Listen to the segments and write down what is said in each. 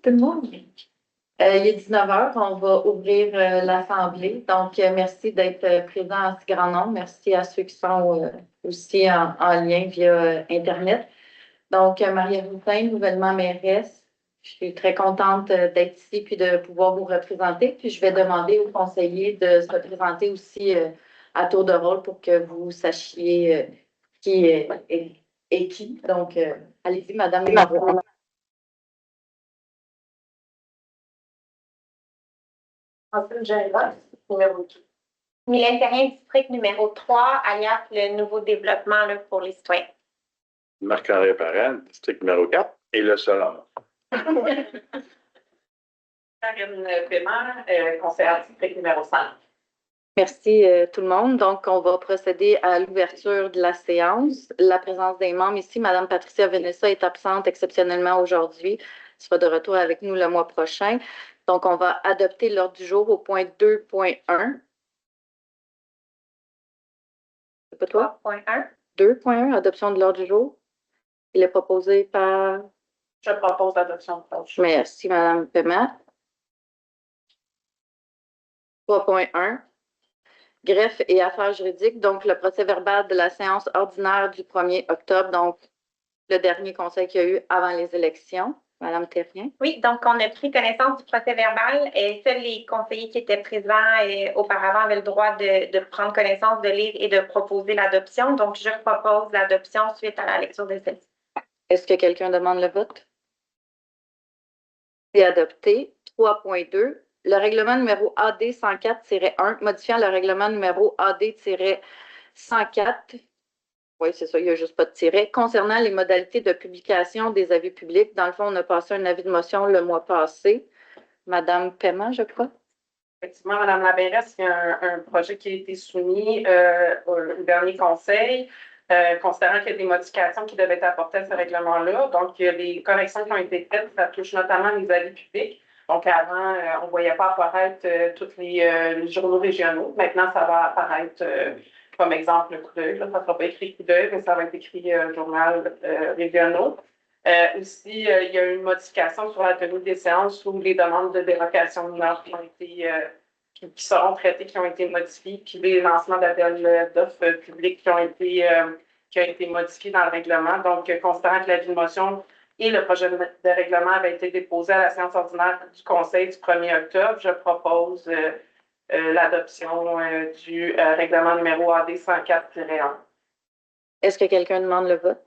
tout le monde. Il est 19 heures, on va ouvrir l'Assemblée. Donc, merci d'être présent en si grand nombre. Merci à ceux qui sont aussi en lien via Internet. Donc, Maria-Routin, nouvellement mairesse. Je suis très contente d'être ici puis de pouvoir vous représenter. Puis, je vais demander aux conseillers de se représenter aussi à tour de rôle pour que vous sachiez qui est qui. Donc, allez-y, Madame. Ensuite, Genève, numéro 2. Mylène Terrien, district numéro 3, alias le nouveau développement là, pour les citoyens. Marc-André Parent, district numéro 4, et le seul homme. Karine Paiement, conseillère district numéro 5. Merci tout le monde. Donc, on va procéder à l'ouverture de la séance. La présence des membres ici, Mme Patricia Vanessa est absente exceptionnellement aujourd'hui. Elle sera de retour avec nous le mois prochain. Donc, on va adopter l'ordre du jour au point 2.1. C'est pas toi? 3.1. 2.1, adoption de l'ordre du jour. Il est proposé par... Je propose l'adoption de l'ordre du jour. Merci, Mme Paiement. 3.1. Greffe et affaires juridiques, donc le procès-verbal de la séance ordinaire du 1er octobre, donc le dernier conseil qu'il y a eu avant les élections. Madame Terrien. Oui, donc on a pris connaissance du procès-verbal et seuls les conseillers qui étaient présents auparavant avaient le droit de prendre connaissance, de lire et de proposer l'adoption. Donc, je propose l'adoption suite à la lecture de celle-ci. Est-ce que quelqu'un demande le vote? C'est adopté. 3.2. Le règlement numéro AD 104-1, modifiant le règlement numéro AD-104, oui, c'est ça, il n'y a juste pas de tiret, concernant les modalités de publication des avis publics. Dans le fond, on a passé un avis de motion le mois passé. Madame Paiement, je crois. Effectivement, Mme Labéresse, il y a un projet qui a été soumis au dernier conseil, considérant qu'il y a des modifications qui devaient être apportées à ce règlement-là. Donc, il y a des corrections qui ont été faites, ça touche notamment les avis publics. Donc, avant, on ne voyait pas apparaître tous les journaux régionaux. Maintenant, ça va apparaître comme exemple le coup d'œil. Ça ne sera pas écrit coup d'œil, mais ça va être écrit journal régionaux. Aussi, il y a eu une modification sur la tenue des séances où les demandes de dérocation mineure qui ont été qui seront traitées, qui ont été modifiées, puis les lancements d'appels d'offres publics qui ont été modifiés dans le règlement. Donc, considérant que l'avis de motion et le projet de règlement avaient été déposés à la séance ordinaire du Conseil du 1er octobre, je propose l'adoption du règlement numéro AD 104-1. Est-ce que quelqu'un demande le vote?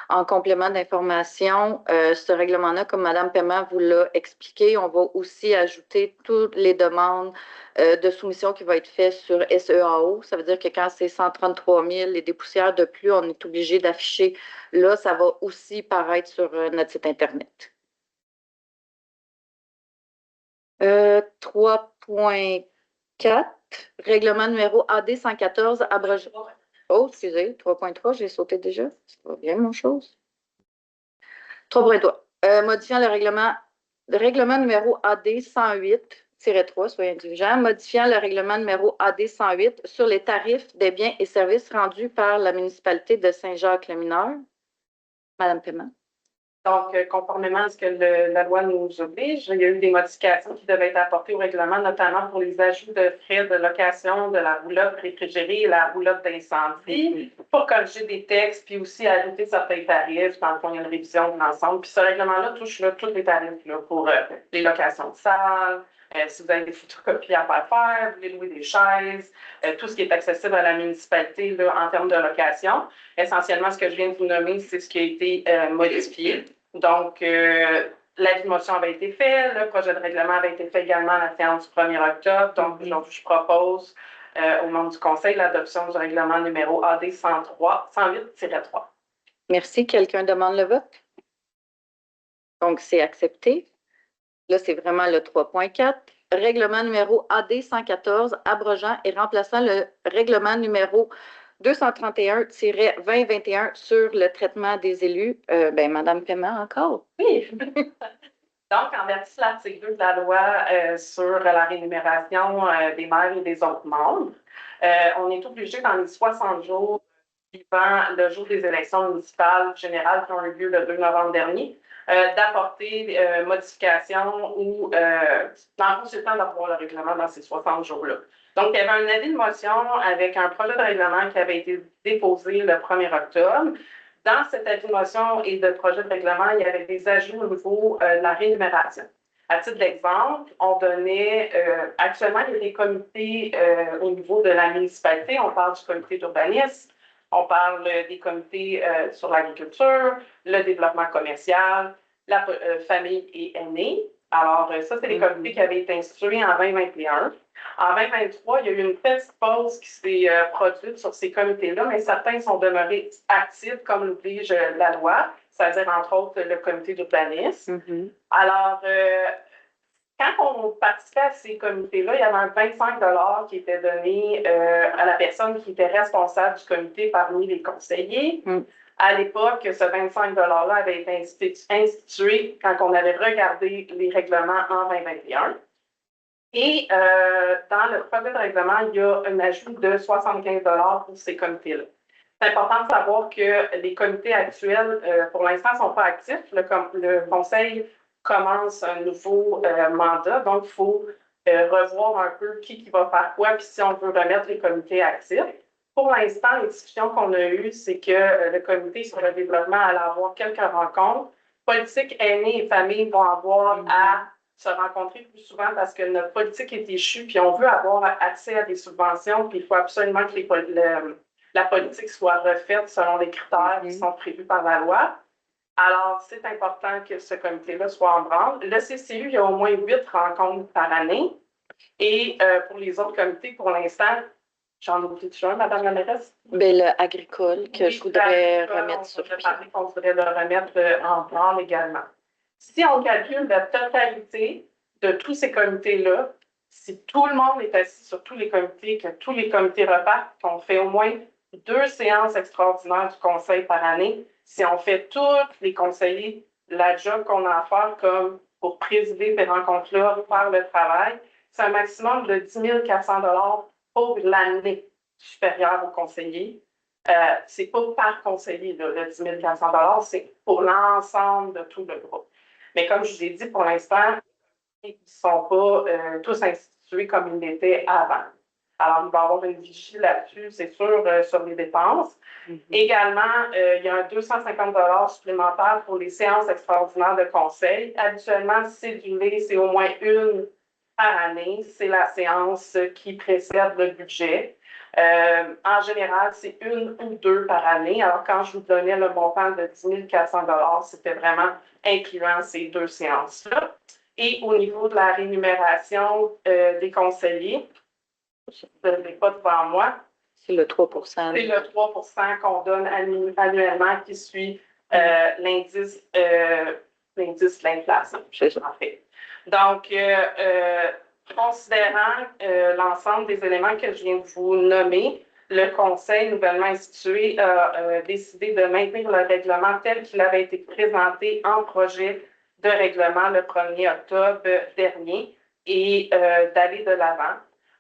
En complément d'information, ce règlement-là, comme Mme Paiement vous l'a expliqué, on va aussi ajouter toutes les demandes de soumission qui vont être faites sur SEAO. Ça veut dire que quand c'est 133 000 et des poussières de plus, on est obligé d'afficher. Là, ça va aussi paraître sur notre site Internet. 3.4, règlement numéro AD 114, abrogé. Oh, excusez, 3.3, j'ai sauté déjà. Ça va bien, mon chose. 3.3. Modifiant le règlement numéro AD 108-3, soyez indulgents, modifiant le règlement numéro AD 108 sur les tarifs des biens et services rendus par la municipalité de Saint-Jacques-le-Mineur. Madame Paiement. Donc, conformément à ce que la loi nous oblige, il y a eu des modifications qui devaient être apportées au règlement, notamment pour les ajouts de frais de location de la roulotte réfrigérée et la roulotte d'incendie, pour corriger des textes, puis aussi ajouter certains tarifs. Dans le fond, il y a une révision de l'ensemble. Puis ce règlement-là touche tous les tarifs là, pour les locations de salles, si vous avez des photocopies à faire, vous voulez louer des chaises, tout ce qui est accessible à la municipalité là, en termes de location. Essentiellement, ce que je viens de vous nommer, c'est ce qui a été modifié. Donc, l'avis de motion avait été fait, le projet de règlement avait été fait également à la séance du 1er octobre. Donc, je propose aux membres du Conseil l'adoption du règlement numéro AD 108-3. Merci. Quelqu'un demande le vote? Donc, c'est accepté. Là, c'est vraiment le 3.4. Règlement numéro AD 114, abrogeant et remplaçant le règlement numéro 231-2021 sur le traitement des élus. Madame Paiement, encore? Oui. Donc, en vertu de l'article 2 de la loi sur la rémunération des maires et des autres membres, on est obligé dans les 60 jours suivant le jour des élections municipales générales qui ont eu lieu le 2 novembre dernier, d'apporter modifications ou dans le fond, c'est le temps d'avoir le règlement dans ces 60 jours-là. Donc, il y avait un avis de motion avec un projet de règlement qui avait été déposé le 1er octobre. Dans cet avis de motion et de projet de règlement, il y avait des ajouts au niveau de la rémunération. À titre d'exemple, on donnait, actuellement, il y a des comités au niveau de la municipalité. On parle du comité d'urbanisme, on parle des comités sur l'agriculture, le développement commercial, la famille et aînés. Alors, ça, c'est des comités qui avaient été institués en 2021. En 2023, il y a eu une petite pause qui s'est produite sur ces comités-là, mais certains sont demeurés actifs, comme l'oblige la loi, c'est-à-dire, entre autres, le comité d'urbanisme. Alors, quand on participait à ces comités-là, il y avait un 25 $ qui était donné à la personne qui était responsable du comité parmi les conseillers. À l'époque, ce 25 $ avait été institué quand on avait regardé les règlements en 2021. Et dans le projet de règlement, il y a un ajout de 75 $ pour ces comités-là. C'est important de savoir que les comités actuels, pour l'instant, ne sont pas actifs. Le conseil commence un nouveau mandat, donc il faut revoir un peu qui va faire quoi, puis si on veut remettre les comités actifs. Pour l'instant, les discussions qu'on a eues, c'est que le comité sur le développement allait avoir quelques rencontres. Politique, aînés et familles vont avoir à se rencontrer plus souvent parce que notre politique est échue, puis on veut avoir accès à des subventions, puis il faut absolument que la politique soit refaite selon les critères qui sont prévus par la loi. Alors, c'est important que ce comité-là soit en branle. Le CCU, il y a au moins 8 rencontres par année. Et pour les autres comités, pour l'instant, j'en oublie toujours un, Mme la mairesse? Bien, le agricole, que je voudrais remettre sur pied. On voudrait le remettre en branle également. Si on calcule la totalité de tous ces comités-là, si tout le monde est assis sur tous les comités, que tous les comités repartent, qu'on fait au moins 2 séances extraordinaires du conseil par année, si on fait tous les conseillers, la job qu'on a à faire comme pour présider ces rencontres-là, faire le travail, c'est un maximum de 10 400 $ pour l'année supérieure aux conseillers. C'est pas par conseiller, là, le 10 400 $, c'est pour l'ensemble de tout le groupe. Mais comme je vous ai dit, pour l'instant, ils ne sont pas tous institués comme ils l'étaient avant. Alors, il va y avoir une vigie là-dessus, c'est sûr, sur les dépenses. Également, il y a un 250 $ supplémentaire pour les séances extraordinaires de conseil. Habituellement, cédulé, c'est au moins une par année. C'est la séance qui précède le budget. En général, c'est 1 ou 2 par année. Alors, quand je vous donnais le montant de 10 400 $, c'était vraiment incluant ces 2 séances-là. Et au niveau de la rémunération des conseillers, je ne l'ai pas devant moi. C'est le 3 %. C'est le 3 % qu'on donne annuellement qui suit l'indice de l'inflation, en fait. Donc, considérant l'ensemble des éléments que je viens de vous nommer, le Conseil nouvellement institué a décidé de maintenir le règlement tel qu'il avait été présenté en projet de règlement le 1er octobre dernier et d'aller de l'avant.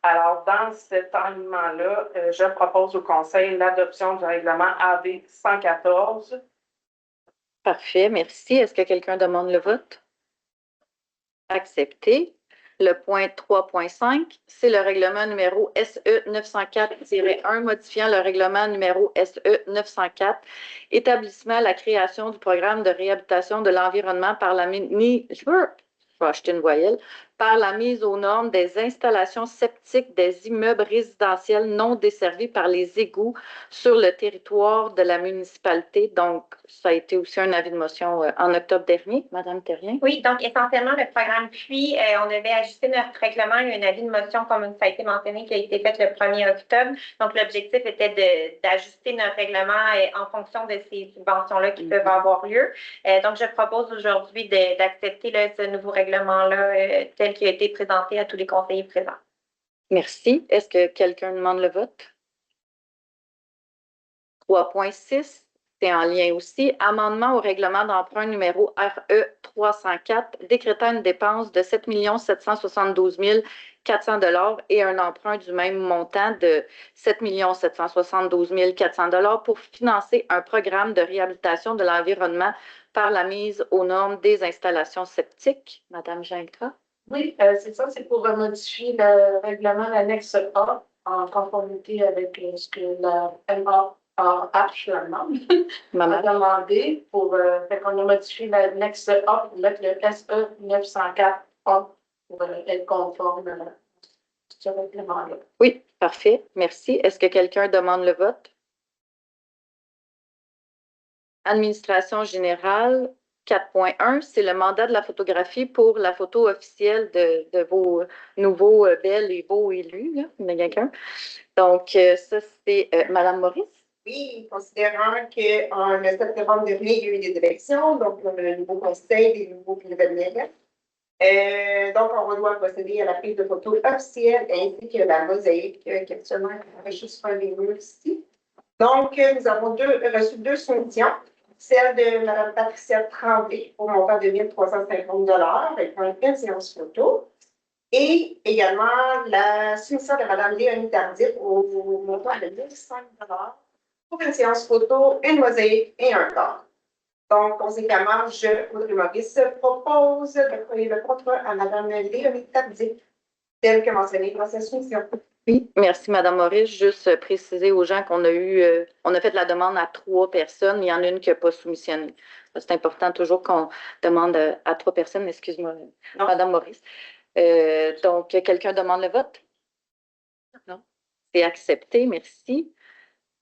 Alors, dans cet alignement-là, je propose au Conseil l'adoption du règlement AD 114. Parfait, merci. Est-ce que quelqu'un demande le vote? Accepté. Le point 3.5, c'est le règlement numéro SE 904-1 modifiant le règlement numéro SE 904, établissement à la création du programme de réhabilitation de l'environnement par la par la mise aux normes des installations septiques des immeubles résidentiels non desservis par les égouts sur le territoire de la municipalité. Donc, ça a été aussi un avis de motion en octobre dernier. Madame Terrien? Oui, donc essentiellement, le programme PUI, on devait ajuster notre règlement. Il y a un avis de motion, comme ça a été mentionné, qui a été fait le 1er octobre. Donc, l'objectif était d'ajuster notre règlement en fonction de ces subventions-là qui peuvent avoir lieu. Donc, je propose aujourd'hui d'accepter ce nouveau règlement-là tel qu'il a été présenté à tous les conseillers présents. Merci. Est-ce que quelqu'un demande le vote? 3.6, c'est en lien aussi. Amendement au règlement d'emprunt numéro RE 304, décrétant une dépense de 7 772 400 et un emprunt du même montant de 7 772 400 pour financer un programme de réhabilitation de l'environnement par la mise aux normes des installations septiques. Madame Gingras? Oui, c'est ça, c'est pour modifier le règlement l'annexe A en conformité avec ce que la MAAH, finalement, a demandé pour, fait qu'on a modifié l'annexe A pour mettre le SE 904A pour être conforme à ce règlement-là. Oui, parfait, merci. Est-ce que quelqu'un demande le vote? Administration générale, 4.1, c'est le mandat de la photographie pour la photo officielle de vos nouveaux belles et beaux élus. Là. Il y en a quelqu'un. Donc, ça, c'est Madame Maurice. Oui, considérant qu'en septembre dernier, il y a eu des élections, donc on a le nouveau conseil, des nouveaux maires. Donc, on doit procéder à la prise de photos officielle ainsi que la mosaïque qui actuellement est juste sur les murs ici. Donc, nous avons reçu deux soumissions. Celle de Mme Patricia Tremblay pour un montant de 1 350 avec une séance photo. Et également la soumission de Mme Léonie Tardif au montant de 1 500 pour une séance photo, une mosaïque et un corps. Donc, conséquemment, Audrey Maurice, propose de créer le contrat à Mme Léonie Tardif, tel que mentionné dans sa soumission. Oui, merci, Mme Maurice. Juste préciser aux gens qu'on a on a fait la demande à 3 personnes. Il y en a une qui n'a pas soumissionné. C'est important toujours qu'on demande à 3 personnes. Excuse-moi, Mme Maurice. Donc, quelqu'un demande le vote? Non. C'est accepté, merci.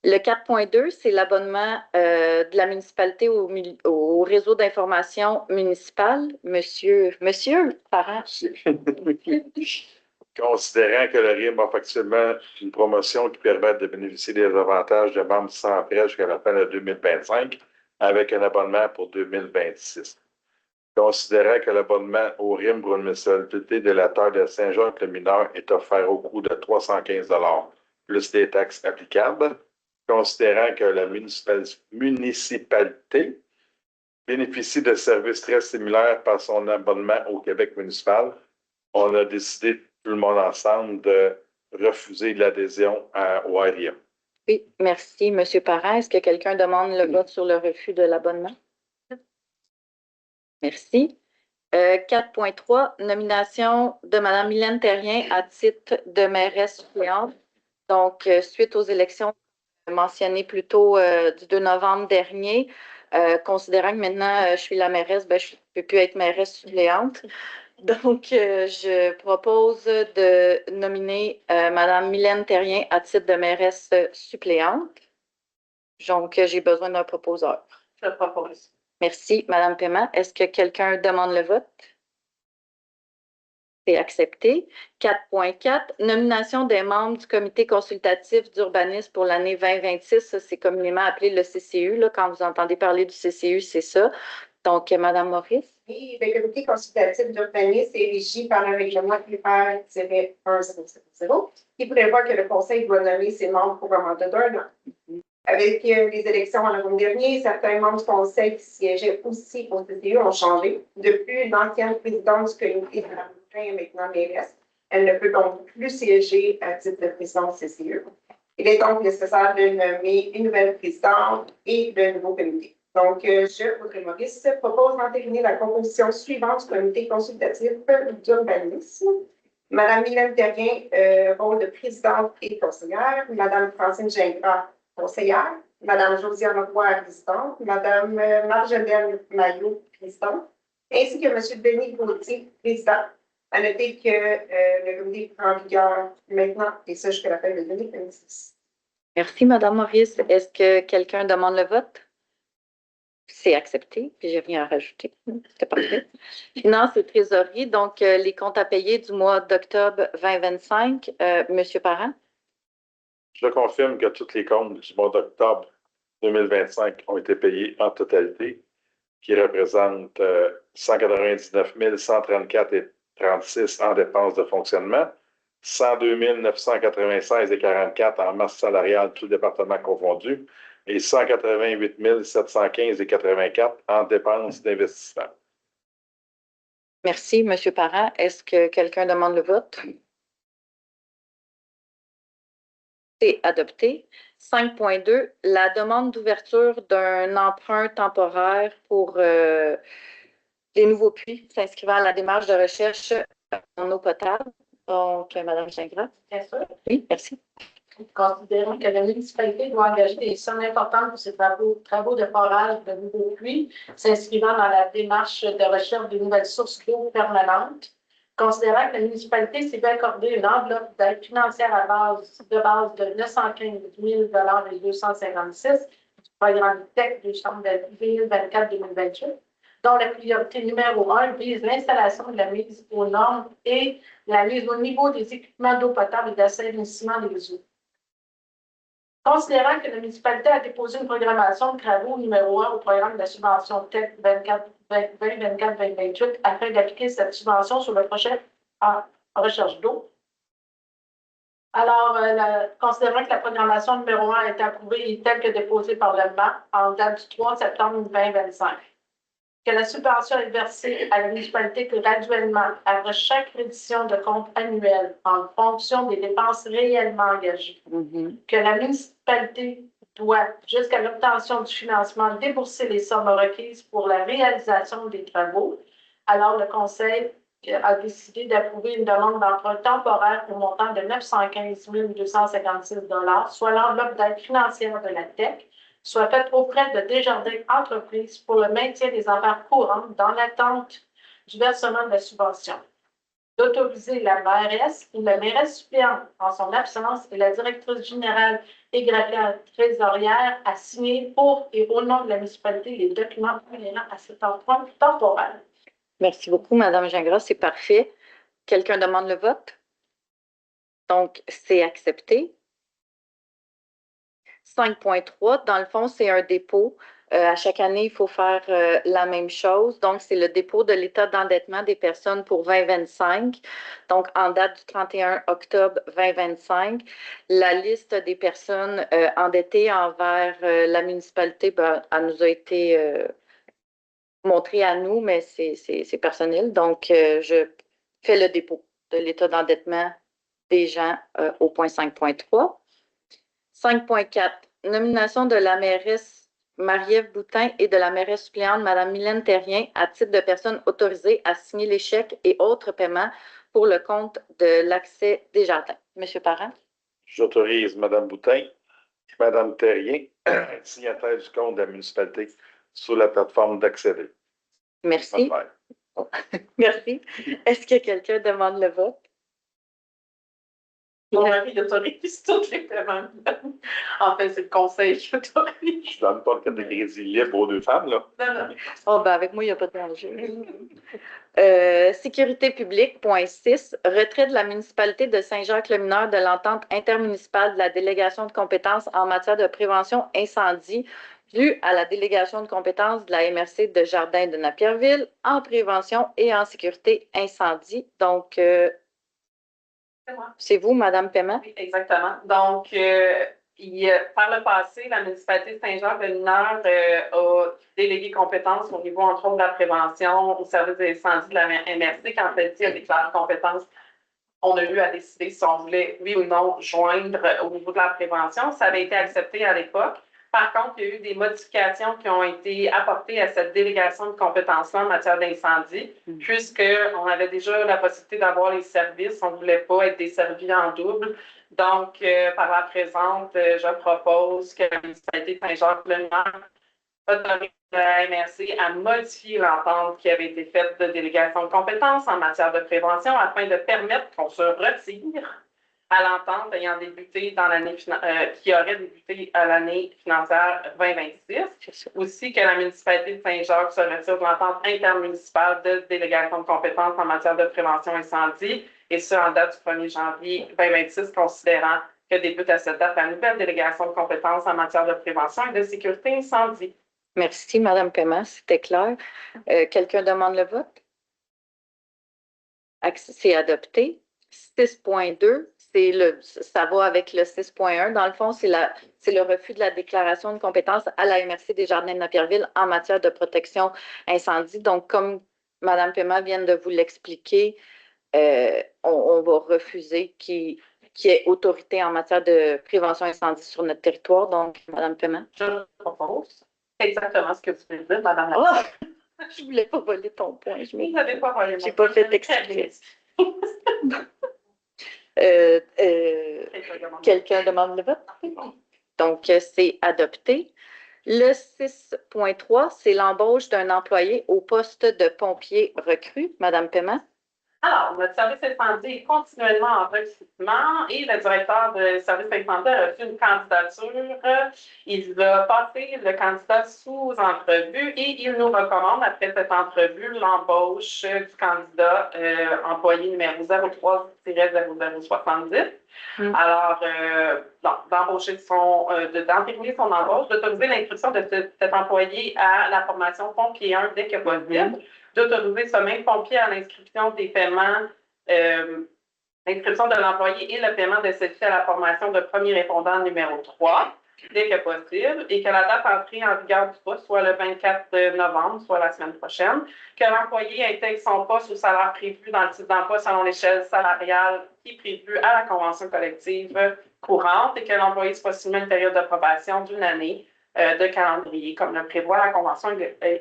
Le 4.2, c'est l'abonnement de la municipalité au réseau d'information municipale. Monsieur Parent. Considérant que le RIM offre actuellement une promotion qui permet de bénéficier des avantages de membres sans frais jusqu'à la fin de 2025 avec un abonnement pour 2026. Considérant que l'abonnement au RIM pour une municipalité de la terre de Saint-Jean-le-Mineur est offert au coût de 315 plus des taxes applicables, considérant que la municipalité bénéficie de services très similaires par son abonnement au Québec municipal, on a décidé tout le monde ensemble de refuser l'adhésion au RIM. Oui, merci, M. Parent. Est-ce que quelqu'un demande le vote sur le refus de l'abonnement? Merci. 4.3, nomination de Mme Mylène Terrien à titre de mairesse suppléante. Donc, suite aux élections mentionnées plus tôt du 2 novembre dernier, considérant que maintenant je suis la mairesse, je ne peux plus être mairesse suppléante. Donc, je propose de nominer Mme Mylène Terrien à titre de mairesse suppléante. Donc, j'ai besoin d'un proposeur. Je le propose. Merci, Mme Paiement. Est-ce que quelqu'un demande le vote? C'est accepté. 4.4, nomination des membres du comité consultatif d'urbanisme pour l'année 2026. C'est communément appelé le CCU. Là, quand vous entendez parler du CCU, c'est ça. Donc, Mme Maurice. Oui, le comité consultatif d'urbanisme est régi par le règlement UR-1070 qui prévoit que le conseil doit nommer ses membres pour un mandat d'1 an. Avec les élections en novembre dernier, certains membres du conseil qui siégeaient aussi au CCU ont changé. Depuis, l'ancienne présidente du comité de la est maintenant mairesse. Elle ne peut donc plus siéger à titre de présidente du CCU. Il est donc nécessaire de nommer une nouvelle présidente et de nouveau comité. Donc, je, Audrey Maurice, propose d'entériner la composition suivante du comité consultatif d'urbanisme. Mme Mylène Terrien, rôle de présidente et conseillère. Mme Francine Gingras, conseillère. Mme Josiane Roy, présidente. Mme Marjolaine Maillot, présidente. Ainsi que M. Denis Gauthier, président. À noter que le comité prend en vigueur maintenant, et ça jusqu'à la fin de 2026. Merci, Mme Maurice. Est-ce que quelqu'un demande le vote? C'est accepté, puis j'ai rien à rajouter. C'est parfait. Finances et trésorerie, donc les comptes à payer du mois d'octobre 2025. Monsieur Parent? Je confirme que tous les comptes du mois d'octobre 2025 ont été payés en totalité, qui représentent 199 134,36 en dépenses de fonctionnement, 102 996,44 en masse salariale, tout département confondu, et 188 715,84 en dépenses d'investissement. Merci, M. Parent. Est-ce que quelqu'un demande le vote? C'est adopté. 5.2, la demande d'ouverture d'un emprunt temporaire pour les nouveaux puits s'inscrivant à la démarche de recherche en eau potable. Donc, Mme Gingras. Bien sûr. Oui, merci. Considérant que la municipalité doit engager des sommes importantes pour ses travaux de forage de nouveaux puits, s'inscrivant dans la démarche de recherche de nouvelles sources d'eau permanentes. Considérant que la municipalité s'est vu accorder une enveloppe d'aide financière de base de 915 000 et 256 du programme TEC du chambre de 2024-2028, dont la priorité numéro 1 vise l'installation de la mise aux normes et la mise au niveau des équipements d'eau potable et d'assainissement des eaux. Considérant que la municipalité a déposé une programmation de travaux numéro 1 au programme de subvention TEC 2024-2028 afin d'appliquer cette subvention sur le projet en recherche d'eau. Alors, considérant que la programmation numéro 1 a été approuvée et telle que déposée par le MAP en date du 3 septembre 2025, que la subvention est versée à la municipalité graduellement après chaque reddition de compte annuel en fonction des dépenses réellement engagées. Que la municipalité doit, jusqu'à l'obtention du financement, débourser les sommes requises pour la réalisation des travaux. Alors, le Conseil a décidé d'approuver une demande d'emprunt temporaire au montant de 915 256 $, soit l'enveloppe d'aide financière de la TEC, soit faite auprès de Desjardins Entreprises pour le maintien des affaires courantes dans l'attente du versement de la subvention. D'autoriser la mairesse ou la mairesse suppléante en son absence et la directrice générale et greffière trésorière à signer pour et au nom de la municipalité les documents inhérents à cet emprunt temporaire. Merci beaucoup, Mme Gingras. C'est parfait. Quelqu'un demande le vote? Donc, c'est accepté. 5.3, dans le fond, c'est un dépôt. À chaque année, il faut faire la même chose. Donc, c'est le dépôt de l'état d'endettement des personnes pour 2025. Donc, en date du 31 octobre 2025, la liste des personnes endettées envers la municipalité, ben, elle nous a été montrée à nous, mais c'est personnel. Donc, je fais le dépôt de l'état d'endettement des gens au point 5.3. 5.4, nomination de la mairesse Marie-Ève Boutin et de la mairesse suppléante Mme Mylène Terrien à titre de personnes autorisées à signer les chèques et autres paiements pour le compte de l'accès Desjardins. Monsieur Parent. J'autorise Mme Boutin et Mme Terrien, signataires du compte de la municipalité, sur la plateforme d'accéder. Merci. Merci. Est-ce que quelqu'un demande le vote? Mon mari autorise tous les paiements. En fait, c'est le conseil qui autorise. Je ne donne pas de crédit libre aux deux femmes, là. Non. Oh, ben avec moi, il n'y a pas de danger. Sécurité publique, point 6, retrait de la municipalité de Saint-Jacques-le-Mineur de l'entente intermunicipale de la délégation de compétences en matière de prévention incendie due à la délégation de compétences de la MRC de Jardin de Napierville en prévention et en sécurité incendie. Donc, c'est vous, Mme Paiement? Oui, exactement. Donc, par le passé, la municipalité de Saint-Jacques-de-Mineur a délégué compétences au niveau, entre autres, de la prévention au service des incendies de la MRC. Quand celle-ci a déclaré compétences, on a eu à décider si on voulait, oui ou non, joindre au niveau de la prévention. Ça avait été accepté à l'époque. Par contre, il y a eu des modifications qui ont été apportées à cette délégation de compétences-là en matière d'incendie, puisqu'on avait déjà la possibilité d'avoir les services. On ne voulait pas être desservi en double. Donc, par la présente, je propose que la municipalité de Saint-Jacques-le-Mineur autorise la MRC à modifier l'entente qui avait été faite de délégation de compétences en matière de prévention afin de permettre qu'on se retire à l'entente ayant débuté dans l'année qui aurait débuté à l'année financière 2026. Aussi que la municipalité de Saint-Jacques se retire de l'entente intermunicipale de délégation de compétences en matière de prévention incendie, et ce en date du 1er janvier 2026, considérant que débute à cette date la nouvelle délégation de compétences en matière de prévention et de sécurité incendie. Merci, Mme Paiement, c'était clair. Quelqu'un demande le vote? C'est adopté. 6.2, ça va avec le 6.1. Dans le fond, c'est le refus de la déclaration de compétence à la MRC des Jardins de Napierville en matière de protection incendie. Donc, comme Mme Paiement vient de vous l'expliquer, on va refuser qu'il y ait autorité en matière de prévention incendie sur notre territoire. Donc, Mme Paiement. Je propose exactement ce que vous voulez dire, Mme la Oh! Je ne voulais pas voler ton point. Vous n'avez pas volé mon J'ai pas fait exprès. Quelqu'un demande le vote? Donc, c'est adopté. Le 6.3, c'est l'embauche d'un employé au poste de pompier recru. Madame Paiement? Alors, notre service incendie est continuellement en recrutement et le directeur de service incendie a reçu une candidature. Il a passé le candidat sous entrevue et il nous recommande, après cette entrevue, l'embauche du candidat employé numéro 03-0070. Alors, d'embaucher d'entériner son embauche, d'autoriser l'inscription de cet employé à la formation pompier 1 dès que possible, d'autoriser ce même pompier à l'inscription des paiements, l'inscription de l'employé et le paiement de ceci à la formation de premier répondant numéro 3 dès que possible, et que la date d'entrée en vigueur du poste soit le 24 novembre, soit la semaine prochaine, que l'employé intègre son poste au salaire prévu dans le titre d'emploi selon l'échelle salariale qui est prévue à la convention collective courante, et que l'employé soit soumis à une période de probation d'une année de calendrier, comme le prévoit la convention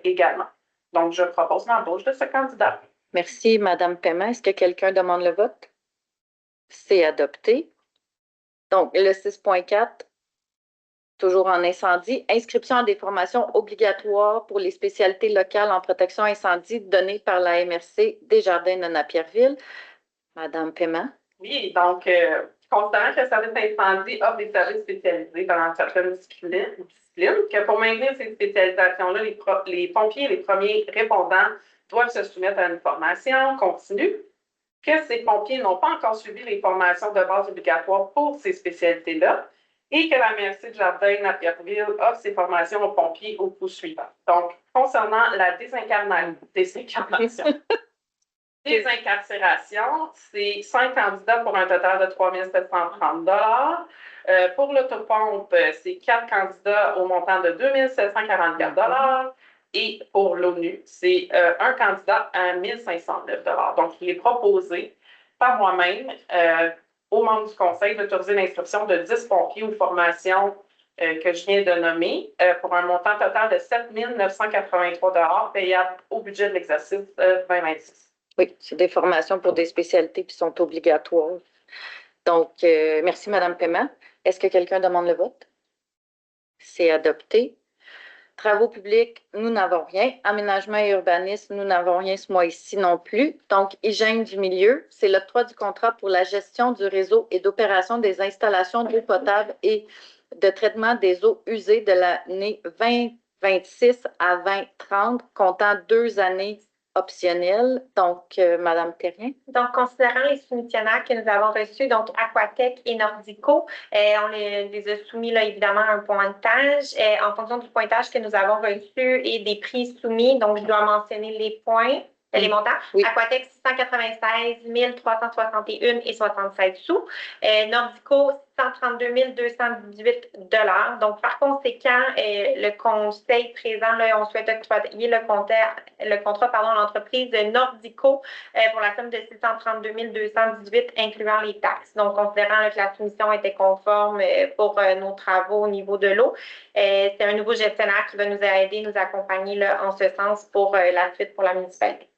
également. Donc, je propose l'embauche de ce candidat. Merci, Madame Paiement. Est-ce que quelqu'un demande le vote? C'est adopté. Donc, le 6.4, toujours en incendie, inscription à des formations obligatoires pour les spécialités locales en protection incendie données par la MRC Desjardins de Napierville. Madame Paiement. Oui, donc, considérant que le service incendie offre des services spécialisés dans certaines disciplines, que pour maintenir ces spécialisations-là, les pompiers et les premiers répondants doivent se soumettre à une formation continue, que ces pompiers n'ont pas encore suivi les formations de base obligatoires pour ces spécialités-là, et que la MRC de Jardin-Napierville offre ces formations aux pompiers au coût suivant. Donc, concernant la désincarcération, c'est 5 candidats pour un total de 3 730 $. Pour l'autopompe, c'est 4 candidats au montant de 2 744 $. Et pour l'ONU, c'est un candidat à 1 509 $. Donc, il est proposé par moi-même aux membres du Conseil d'autoriser l'inscription de 10 pompiers aux formations que je viens de nommer pour un montant total de 7 983 $ payables au budget de l'exercice 2026. Oui, c'est des formations pour des spécialités qui sont obligatoires. Donc, merci, Mme Paiement. Est-ce que quelqu'un demande le vote? C'est adopté. Travaux publics, nous n'avons rien. Aménagement et urbanisme, nous n'avons rien ce mois-ci non plus. Donc, hygiène du milieu, c'est l'octroi du contrat pour la gestion du réseau et d'opération des installations d'eau potable et de traitement des eaux usées de l'année 2026 à 2030, comptant 2 années optionnelles. Donc, Mme Terrien. Donc, considérant les soumissionnaires que nous avons reçus, donc Aquatech et Nordico, on les a soumis là, évidemment à un pointage. En fonction du pointage que nous avons reçu et des prix soumis, donc je dois mentionner les points. Les montants. Oui. Aquatech, 696 361 et 67 sous. Nordico, 632 218 $. Donc, par conséquent, le conseil présent, là, on souhaite octroyer le contrat à l'entreprise de Nordico pour la somme de 632 218 incluant les taxes. Donc, considérant que la soumission était conforme pour nos travaux au niveau de l'eau, c'est un nouveau gestionnaire qui va nous aider, nous accompagner là, en ce sens pour la suite pour la municipalité.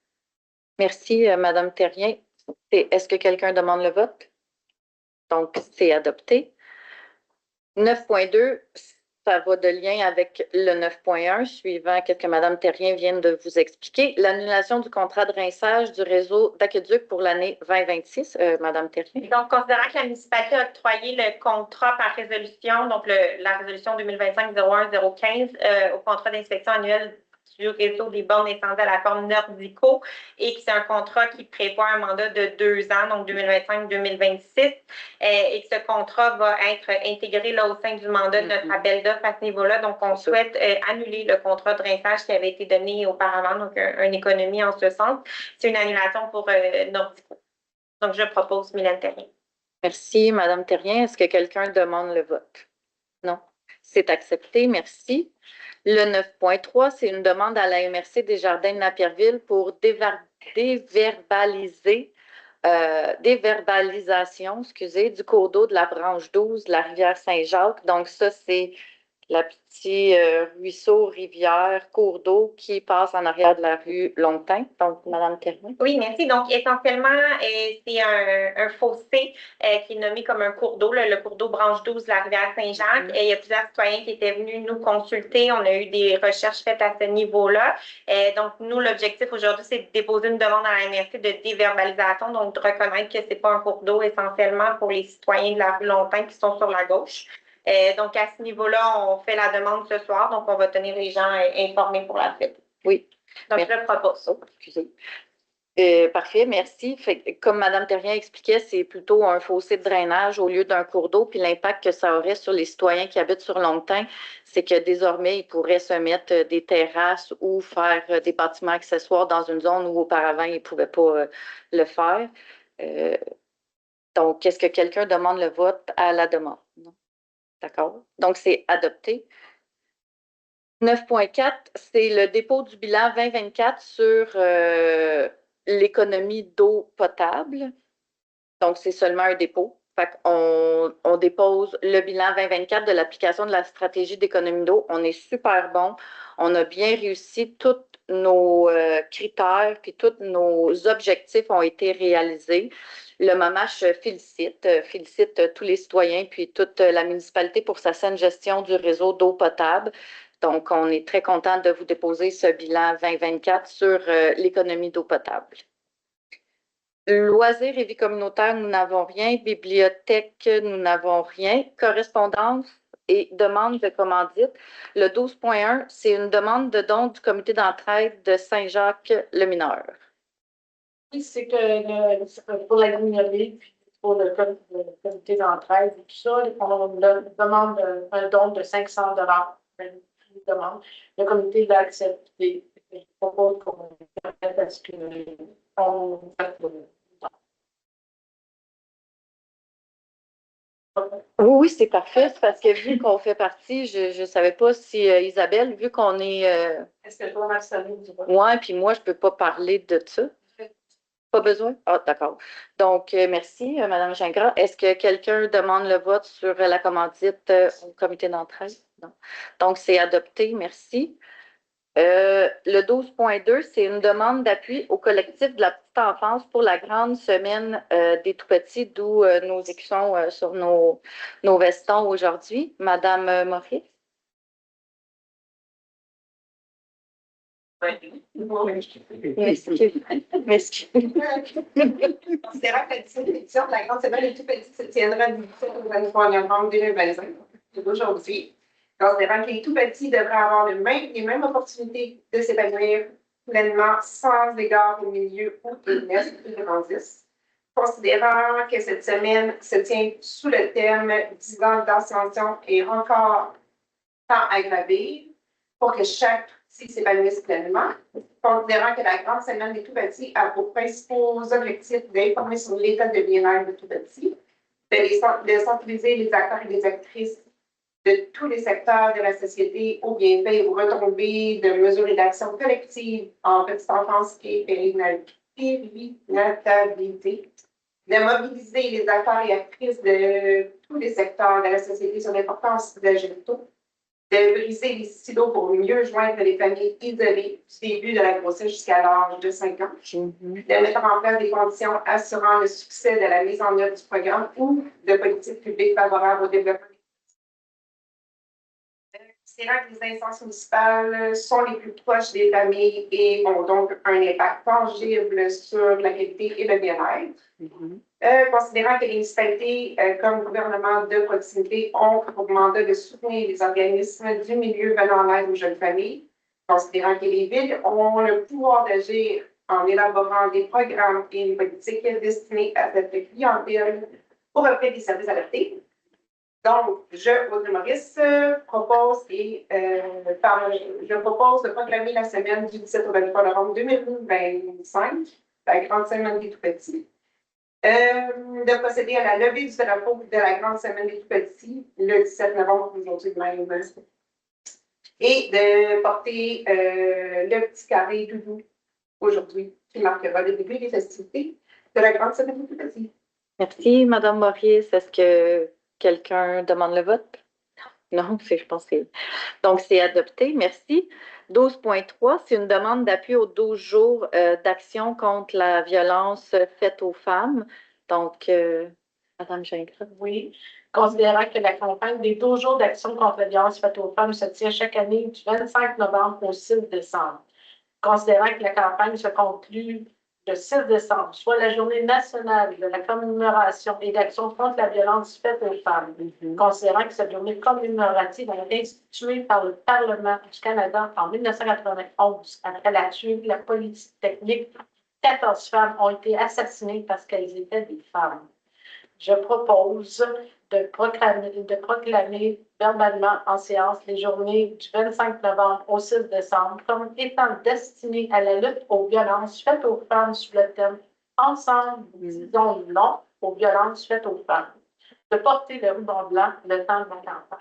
Merci, Mme Terrien. Est-ce que quelqu'un demande le vote? Donc, c'est adopté. 9.2, ça va de lien avec le 9.1, suivant ce que Mme Terrien vient de vous expliquer. L'annulation du contrat de rinçage du réseau d'aqueduc pour l'année 2026. Mme Terrien. Donc, considérant que la municipalité a octroyé le contrat par résolution, donc la résolution 2025-01-015 au contrat d'inspection annuelle du réseau des bornes incendies à la forme Nordico, et que c'est un contrat qui prévoit un mandat de 2 ans, donc 2025-2026, et que ce contrat va être intégré là, au sein du mandat de notre appel d'offres à ce niveau-là. Donc, on souhaite annuler le contrat de rinçage qui avait été donné auparavant, donc une économie en ce sens. C'est une annulation pour Nordico. Donc, je propose Mylène Terrien. Merci, Mme Terrien. Est-ce que quelqu'un demande le vote? Non. C'est accepté. Merci. Le 9.3, c'est une demande à la MRC des Jardins de Napierville pour déverbalisation, du cours d'eau de la branche 12 de la rivière Saint-Jacques. Donc, ça, c'est la petite ruisseau, rivière, cours d'eau qui passe en arrière de la rue Longtin. Donc, Mme Termin. Oui, merci. Donc, essentiellement, c'est un fossé qui est nommé comme un cours d'eau, le cours d'eau branche 12 de la rivière Saint-Jacques. Il y a plusieurs citoyens qui étaient venus nous consulter. On a eu des recherches faites à ce niveau-là. Donc, nous, l'objectif aujourd'hui, c'est de déposer une demande à la MRC de déverbalisation, donc de reconnaître que ce n'est pas un cours d'eau essentiellement pour les citoyens de la rue Longtin qui sont sur la gauche. Donc, à ce niveau-là, on fait la demande ce soir. Donc, on va tenir les gens informés pour la suite. Oui. Donc, je le propose. Oh, excusez. Parfait, merci. Comme Mme Terrien expliquait, c'est plutôt un fossé de drainage au lieu d'un cours d'eau. Puis l'impact que ça aurait sur les citoyens qui habitent sur Longtin, c'est que désormais, ils pourraient se mettre des terrasses ou faire des bâtiments accessoires dans une zone où auparavant, ils ne pouvaient pas le faire. Donc, est-ce que quelqu'un demande le vote à la demande? Non. D'accord. Donc, c'est adopté. 9.4, c'est le dépôt du bilan 2024 sur l'économie d'eau potable. Donc, c'est seulement un dépôt. Fait on dépose le bilan 2024 de l'application de la stratégie d'économie d'eau. On est super bon. On a bien réussi. Tous nos critères puis tous nos objectifs ont été réalisés. Le MAMACH félicite tous les citoyens puis toute la municipalité pour sa saine gestion du réseau d'eau potable. Donc, on est très content de vous déposer ce bilan 2024 sur l'économie d'eau potable. Loisirs et vie communautaire, nous n'avons rien. Bibliothèque, nous n'avons rien. Correspondance et demande de commandite. Le 12.1, c'est une demande de don du comité d'entraide de Saint-Jacques-le-Mineur. Oui, c'est que pour la minorité, puis pour le comité d'entraide et tout ça, on demande un don de 500 demande. Le comité l'a accepté. Je propose qu'on le fasse parce qu'on fait Oui, c'est parfait. C'est parce que vu qu'on fait partie, je ne savais pas si Isabelle, vu qu'on est. Est-ce que toi, Marceline, tu vois? Oui, puis moi, je ne peux pas parler de ça. Pas besoin? Ah, d'accord. Donc, merci, Mme Gingras. Est-ce que quelqu'un demande le vote sur la commandite au comité d'entraide? Non. Donc, c'est adopté. Merci. Le 12.2, c'est une demande d'appui au collectif de la petite enfance pour la grande semaine des tout-petits, d'où nos écussons sur nos vestons aujourd'hui. Madame Maurice? Merci. Considérant que la 17e édition de la grande semaine des tout-petits se tiendra du 17 au 23 novembre 2025, c'est aujourd'hui. Considérant que les tout-petits devraient avoir les mêmes opportunités de s'épanouir pleinement sans égard au milieu où ils naissent et grandissent. Considérant que cette semaine se tient sous le thème 10 ans d'ascension et encore tant aggravé pour que chaque petit s'épanouisse pleinement. Considérant que la grande semaine des tout-petits a pour principaux objectifs d'informer sur l'état de bien-être des tout-petits, de sensibiliser les acteurs et les actrices de tous les secteurs de la société aux bienfaits et aux retombées de mesures et d'actions collectives en petite enfance et périnatalité, de mobiliser les acteurs et actrices de tous les secteurs de la société sur l'importance d'agir tôt, de briser les silos pour mieux joindre les familles isolées du début de la grossesse jusqu'à l'âge de 5 ans, de mettre en place des conditions assurant le succès de la mise en œuvre du programme ou de politiques publiques favorables au développement. C'est là que les instances municipales sont les plus proches des familles et ont donc un impact tangible sur la qualité et le bien-être. Considérant que les municipalités, comme gouvernement de proximité, ont pour mandat de soutenir les organismes du milieu venant en aide aux jeunes familles, considérant que les villes ont le pouvoir d'agir en élaborant des programmes et une politique destinée à cette clientèle pour offrir des services adaptés. Donc, Audrey Maurice, propose de proclamer la semaine du 17 au 23 novembre 2025, la grande semaine des tout-petits. De procéder à la levée du drapeau de la grande semaine des tout-petits le 17 novembre, aujourd'hui même. et de porter le petit carré doudou aujourd'hui, qui marquera le début des festivités de la grande semaine du petit. Merci, Madame Maurice. Est-ce que quelqu'un demande le vote? Non, je pense que c'est... Donc, c'est adopté. Merci. 12.3, c'est une demande d'appui aux 12 jours d'action contre la violence faite aux femmes. Donc, Madame Gingras. Oui, considérant que la campagne des 12 jours d'action contre la violence faite aux femmes se tient chaque année du 25 novembre au 6 décembre. Considérant que la campagne se conclut le 6 décembre, soit la journée nationale de la commémoration et d'action contre la violence faite aux femmes, considérant que cette journée commémorative a été instituée par le Parlement du Canada en 1991 après la tuerie de la politique technique, 14 femmes ont été assassinées parce qu'elles étaient des femmes. Je propose de proclamer verbalement en séance les journées du 25 novembre au 6 décembre comme étant destinées à la lutte aux violences faites aux femmes sous le thème « Ensemble, disons non aux violences faites aux femmes ». De porter le ruban blanc le temps de la campagne.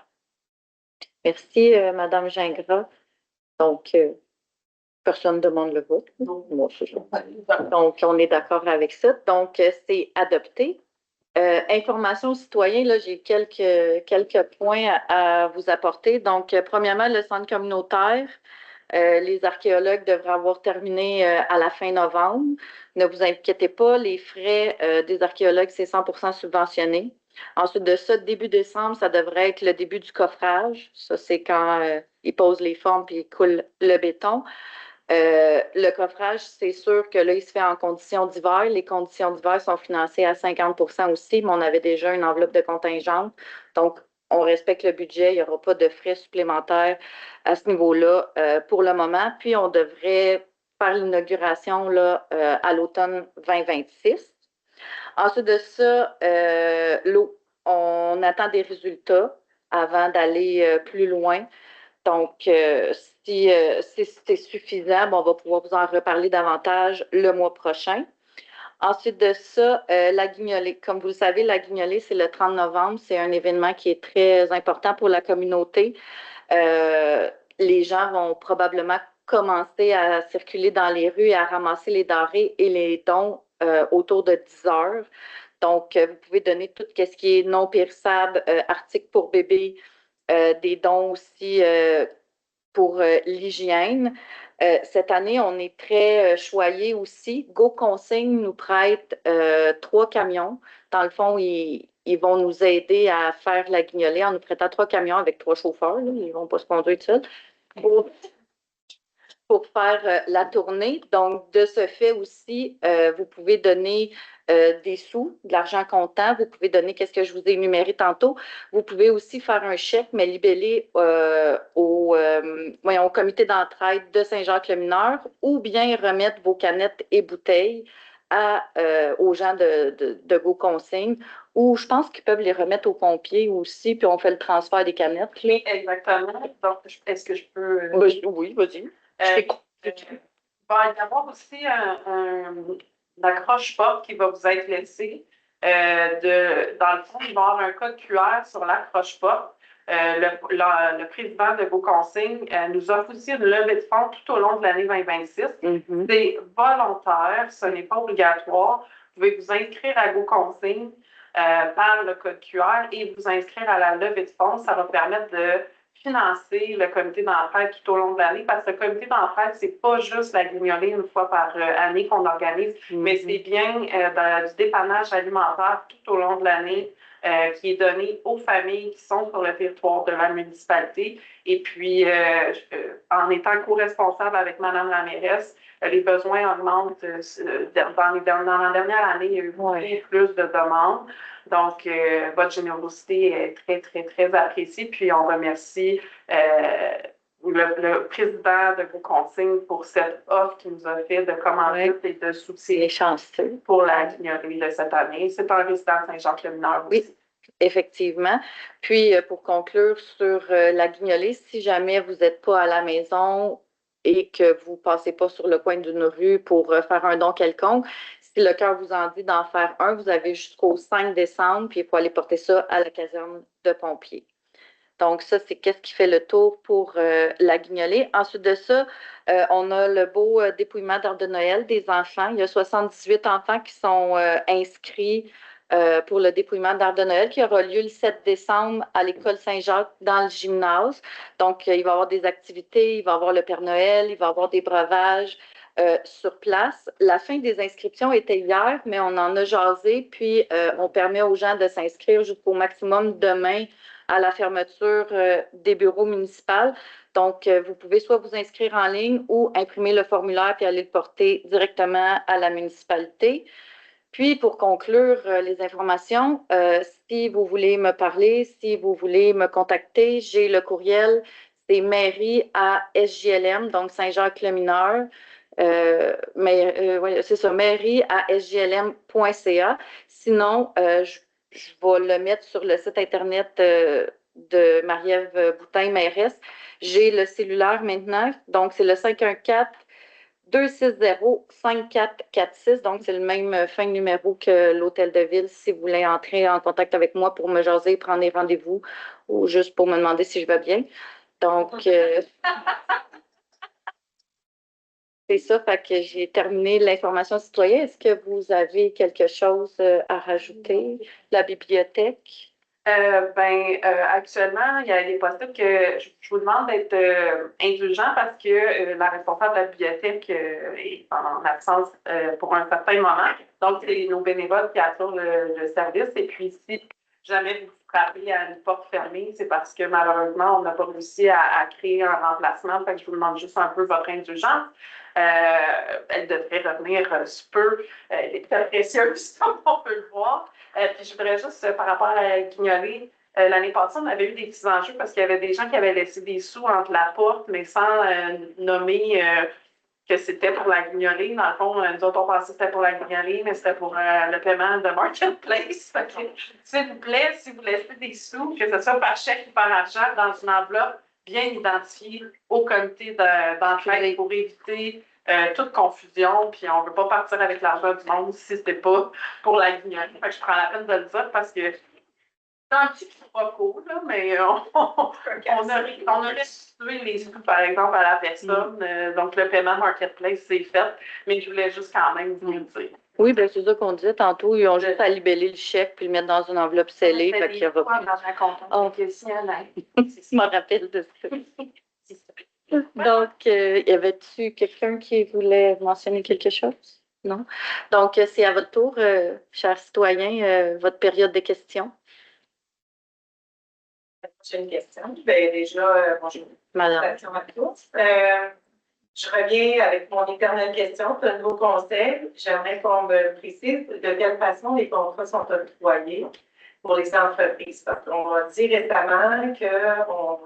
Merci, Madame Gingras. Donc, personne ne demande le vote. Moi, c'est ça. Donc, on est d'accord avec ça. Donc, c'est adopté. Information aux citoyens, là, j'ai quelques points à vous apporter. Donc, premièrement, le centre communautaire, les archéologues devraient avoir terminé à la fin novembre. Ne vous inquiétez pas, les frais des archéologues, c'est 100% subventionné. Ensuite de ça, début décembre, ça devrait être le début du coffrage. Ça, c'est quand ils posent les formes puis ils coulent le béton. Le coffrage, c'est sûr que là, il se fait en conditions d'hiver. Les conditions d'hiver sont financées à 50% aussi, mais on avait déjà une enveloppe de contingente. Donc, on respecte le budget. Il n'y aura pas de frais supplémentaires à ce niveau-là pour le moment. Puis, on devrait faire l'inauguration à l'automne 2026. Ensuite de ça, l'eau. On attend des résultats avant d'aller plus loin. Donc, si c'est suffisant, on va pouvoir vous en reparler davantage le mois prochain. Ensuite de ça, la guignolée. Comme vous le savez, la guignolée, c'est le 30 novembre. C'est un événement qui est très important pour la communauté. Les gens vont probablement commencer à circuler dans les rues et à ramasser les denrées et les dons autour de 10 heures. Donc, vous pouvez donner tout ce qui est non périssable, articles pour bébés, des dons aussi pour l'hygiène. Cette année, on est très choyés aussi. Go Consigne nous prête 3 camions. Dans le fond, ils vont nous aider à faire la guignolée en nous prêtant 3 camions avec 3 chauffeurs. Là. Ils ne vont pas se conduire tout seuls. Pour faire la tournée. Donc, de ce fait aussi, vous pouvez donner des sous, de l'argent comptant. Vous pouvez donner, qu'est-ce que je vous ai énuméré tantôt. Vous pouvez aussi faire un chèque, mais libellé au comité d'entraide de Saint-Jacques-le-Mineur ou bien remettre vos canettes et bouteilles aux gens de Go Consigne, ou je pense qu'ils peuvent les remettre aux pompiers aussi, puis on fait le transfert des canettes. Oui, exactement. Donc, est-ce que je peux... Oui, vas-y. Il va y avoir aussi une accroche-porte qui va vous être laissée. Dans le fond, il va y avoir un code QR sur l'accroche-porte. Le président de Go Consigne nous offre aussi une levée de fonds tout au long de l'année 2026. Mm-hmm. C'est volontaire, ce n'est pas obligatoire. Vous pouvez vous inscrire à Go Consigne par le code QR et vous inscrire à la levée de fonds. Ça va permettre de financer le comité d'entraide tout au long de l'année, parce que le comité d'entraide, c'est pas juste la guignolée une fois par année qu'on organise, mais c'est bien du dépannage alimentaire tout au long de l'année qui est donné aux familles qui sont sur le territoire de la municipalité. Et puis, en étant co-responsable avec Mme la mairesse, les besoins augmentent. Dans la dernière année, il y a eu beaucoup plus de demandes. Donc, votre générosité est très, très, très appréciée. Puis, on remercie le président de Go Consigne pour cette offre qu'il nous a fait de commandite et de soutien pour la guignolée de cette année. C'est un résident de Saint-Jacques-le-Mineur aussi. Oui, effectivement. Puis, pour conclure sur la guignolée, si jamais vous n'êtes pas à la maison et que vous ne passez pas sur le coin d'une rue pour faire un don quelconque, si le cœur vous en dit d'en faire un, vous avez jusqu'au 5 décembre, puis il faut aller porter ça à la caserne de pompiers. Donc, ça, c'est qu'est-ce qui fait le tour pour la Guignolée. Ensuite de ça, on a le beau dépouillement d'Arbre de Noël des enfants. Il y a 78 enfants qui sont inscrits pour le dépouillement d'Arbre de Noël qui aura lieu le 7 décembre à l'école Saint-Jacques dans le gymnase. Donc, il va y avoir des activités, il va y avoir le Père Noël, il va y avoir des breuvages sur place. La fin des inscriptions était hier, mais on en a jasé, puis on permet aux gens de s'inscrire jusqu'au maximum demain à la fermeture des bureaux municipaux. Donc, vous pouvez soit vous inscrire en ligne ou imprimer le formulaire et aller le porter directement à la municipalité. Puis, pour conclure les informations, si vous voulez me parler, si vous voulez me contacter, j'ai le courriel, c'est mairie à SJLM, donc Saint-Jacques-le-Mineur. Ouais, c'est ça, mairie à sjlm.ca. Sinon, je vais le mettre sur le site Internet de Marie-Ève Boutin, mairesse. J'ai le cellulaire maintenant, donc c'est le 514-260-5446. Donc, c'est le même fin numéro que l'Hôtel de Ville si vous voulez entrer en contact avec moi pour me jaser, prendre des rendez-vous ou juste pour me demander si je vais bien. Donc, c'est ça, fait que j'ai terminé l'information citoyenne. Est-ce que vous avez quelque chose à rajouter? La bibliothèque? Actuellement, il y a des possibles que je vous demande d'être indulgent parce que la responsable de la bibliothèque est en absence pour un certain moment. Donc, c'est nos bénévoles qui assurent le service. Et puis, si jamais vous frappez à une porte fermée, c'est parce que malheureusement, on n'a pas réussi à créer un remplacement. Fait que je vous demande juste un peu votre indulgence. Elle devrait revenir sous peu. Elle est très précieuse, comme on peut le voir. Puis je voudrais juste, par rapport à la Guignolée, l'année passée, on avait eu des petits enjeux parce qu'il y avait des gens qui avaient laissé des sous entre la porte, mais sans nommer que c'était pour la Guignolée. Dans le fond, nous autres, on pensait que c'était pour la Guignolée, mais c'était pour le paiement de Marketplace. Fait que, s'il vous plaît, si vous laissez des sous, que ce soit par chèque ou par argent, dans une enveloppe bien identifiée au comité d'entraide pour éviter toute confusion, puis on ne veut pas partir avec l'argent du monde si ce n'est pas pour la Guignolée. Fait que je prends la peine de le dire parce que c'est un petit quiproquo, là, mais on a restitué les sous, par exemple, à la personne. Donc, le paiement Marketplace, c'est fait, mais je voulais juste quand même vous le dire. Oui, bien, c'est ça qu'on disait tantôt. Ils ont juste à libeller le chèque puis le mettre dans une enveloppe scellée. Fait qu'il y aura plus. Je me rappelle de ça. Donc, y avait-tu quelqu'un qui voulait mentionner quelque chose? Non? Donc, c'est à votre tour, chers citoyens, votre période de questions. J'ai une question. Bien, déjà, bonjour. Madame. À tous. Je reviens avec mon éternelle question. C'est un nouveau conseil. J'aimerais qu'on me précise de quelle façon les contrats sont octroyés pour les entreprises. Parce qu'on a dit récemment que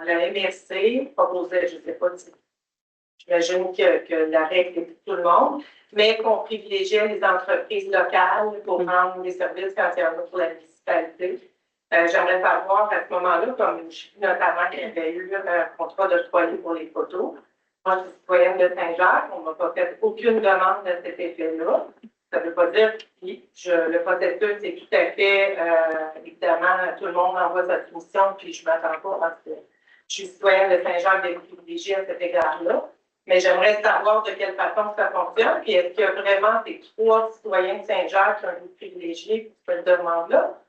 la MRC proposait, je ne sais pas si j'imagine que la règle est pour tout le monde, mais qu'on privilégiait les entreprises locales pour rendre des services quand il y en a pour la municipalité. J'aimerais savoir à ce moment-là, comme je vu notamment qu'il y avait eu un contrat d'octroi pour les photos. Moi, je suis citoyenne de Saint-Jacques, on ne m'a pas fait aucune demande de cet effet-là. Ça ne veut pas dire que le processus est tout à fait, évidemment, tout le monde envoie sa soumission, puis je ne m'attends pas parce que je suis citoyenne de Saint-Jacques d'être privilégiée à cet égard-là. Mais j'aimerais savoir de quelle façon ça fonctionne, puis est-ce qu'il y a vraiment ces 3 citoyens de Saint-Jacques qui ont été privilégiés pour cette demande-là?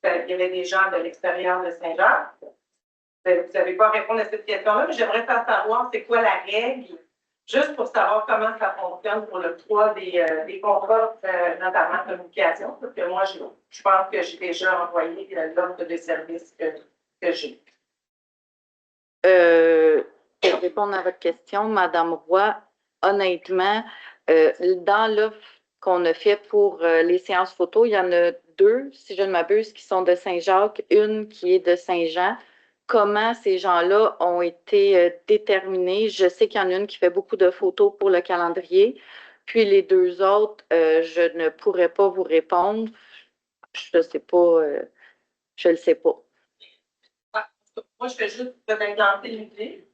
Il y avait des gens de l'extérieur de Saint-Jacques. Vous n'avez pas à répondre à cette question-là, mais j'aimerais savoir c'est quoi la règle, juste pour savoir comment ça fonctionne pour le 3 des contrats, notamment de communication, parce que moi, je pense que j'ai déjà envoyé l'offre de service que j'ai. Pour répondre à votre question, Madame Roy, honnêtement, dans l'offre qu'on a fait pour les séances photos, il y en a 2, si je ne m'abuse, qui sont de Saint-Jacques, une qui est de Saint-Jean. Comment ces gens-là ont été déterminés? Je sais qu'il y en a une qui fait beaucoup de photos pour le calendrier, puis les 2 autres, je ne pourrais pas vous répondre. Je ne sais pas, je ne le sais pas. Moi, je fais juste peut-être lancer l'idée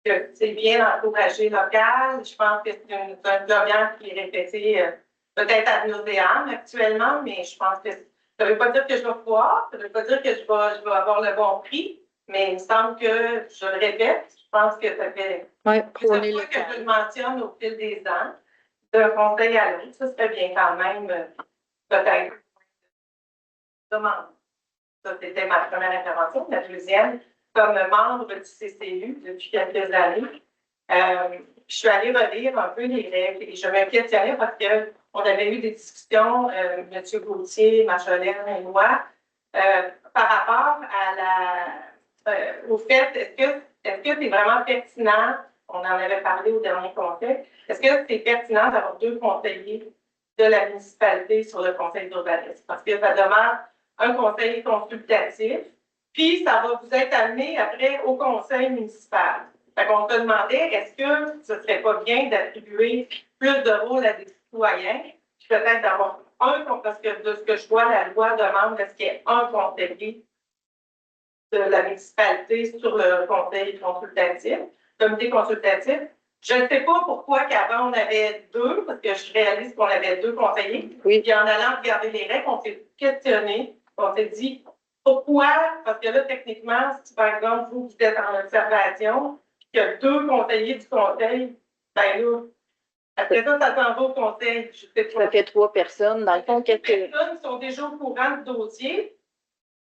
que c'est bien d'encourager local. Je pense que c'est un slogan qui est répété peut-être ad nauseam actuellement, mais je pense que ça ne veut pas dire que je vais pouvoir, ça ne veut pas dire que je vais avoir le bon prix, mais il me semble que, je le répète, je pense que ça fait Oui, plusieurs fois que je le mentionne au fil des ans, d'un conseil à l'autre. Ça serait bien quand même, peut-être, demande. Ça, c'était ma première intervention. La deuxième, comme membre du CCU depuis quelques années, je suis allée relire un peu les règles et je m'inquiétais parce qu'on avait eu des discussions, M. Gauthier, Marjolaine et moi, par rapport au fait, est-ce que c'est vraiment pertinent, on en avait parlé au dernier conseil, est-ce que c'est pertinent d'avoir 2 conseillers de la municipalité sur le conseil d'urbanisme? Parce que ça demande un conseil consultatif, puis ça va vous être amené après au conseil municipal. Fait qu'on se demandait, est-ce que ce serait pas bien d'attribuer plus de rôles à des citoyens, puis peut-être d'avoir parce que de ce que je vois, la loi demande est-ce qu'il y ait un conseiller de la municipalité sur le conseil consultatif, comité consultatif. Je ne sais pas pourquoi qu'avant on avait 2, parce que je réalise qu'on avait 2 conseillers. Oui. Puis en allant regarder les règles, on s'est questionné, on s'est dit pourquoi, parce que là, techniquement, si par exemple, vous êtes en observation, qu'il y a 2 conseillers du conseil, ben là, après ça s'en va au conseil. Je sais pas. Ça fait 3 personnes. Dans le fond, Les personnes sont déjà au courant du dossier.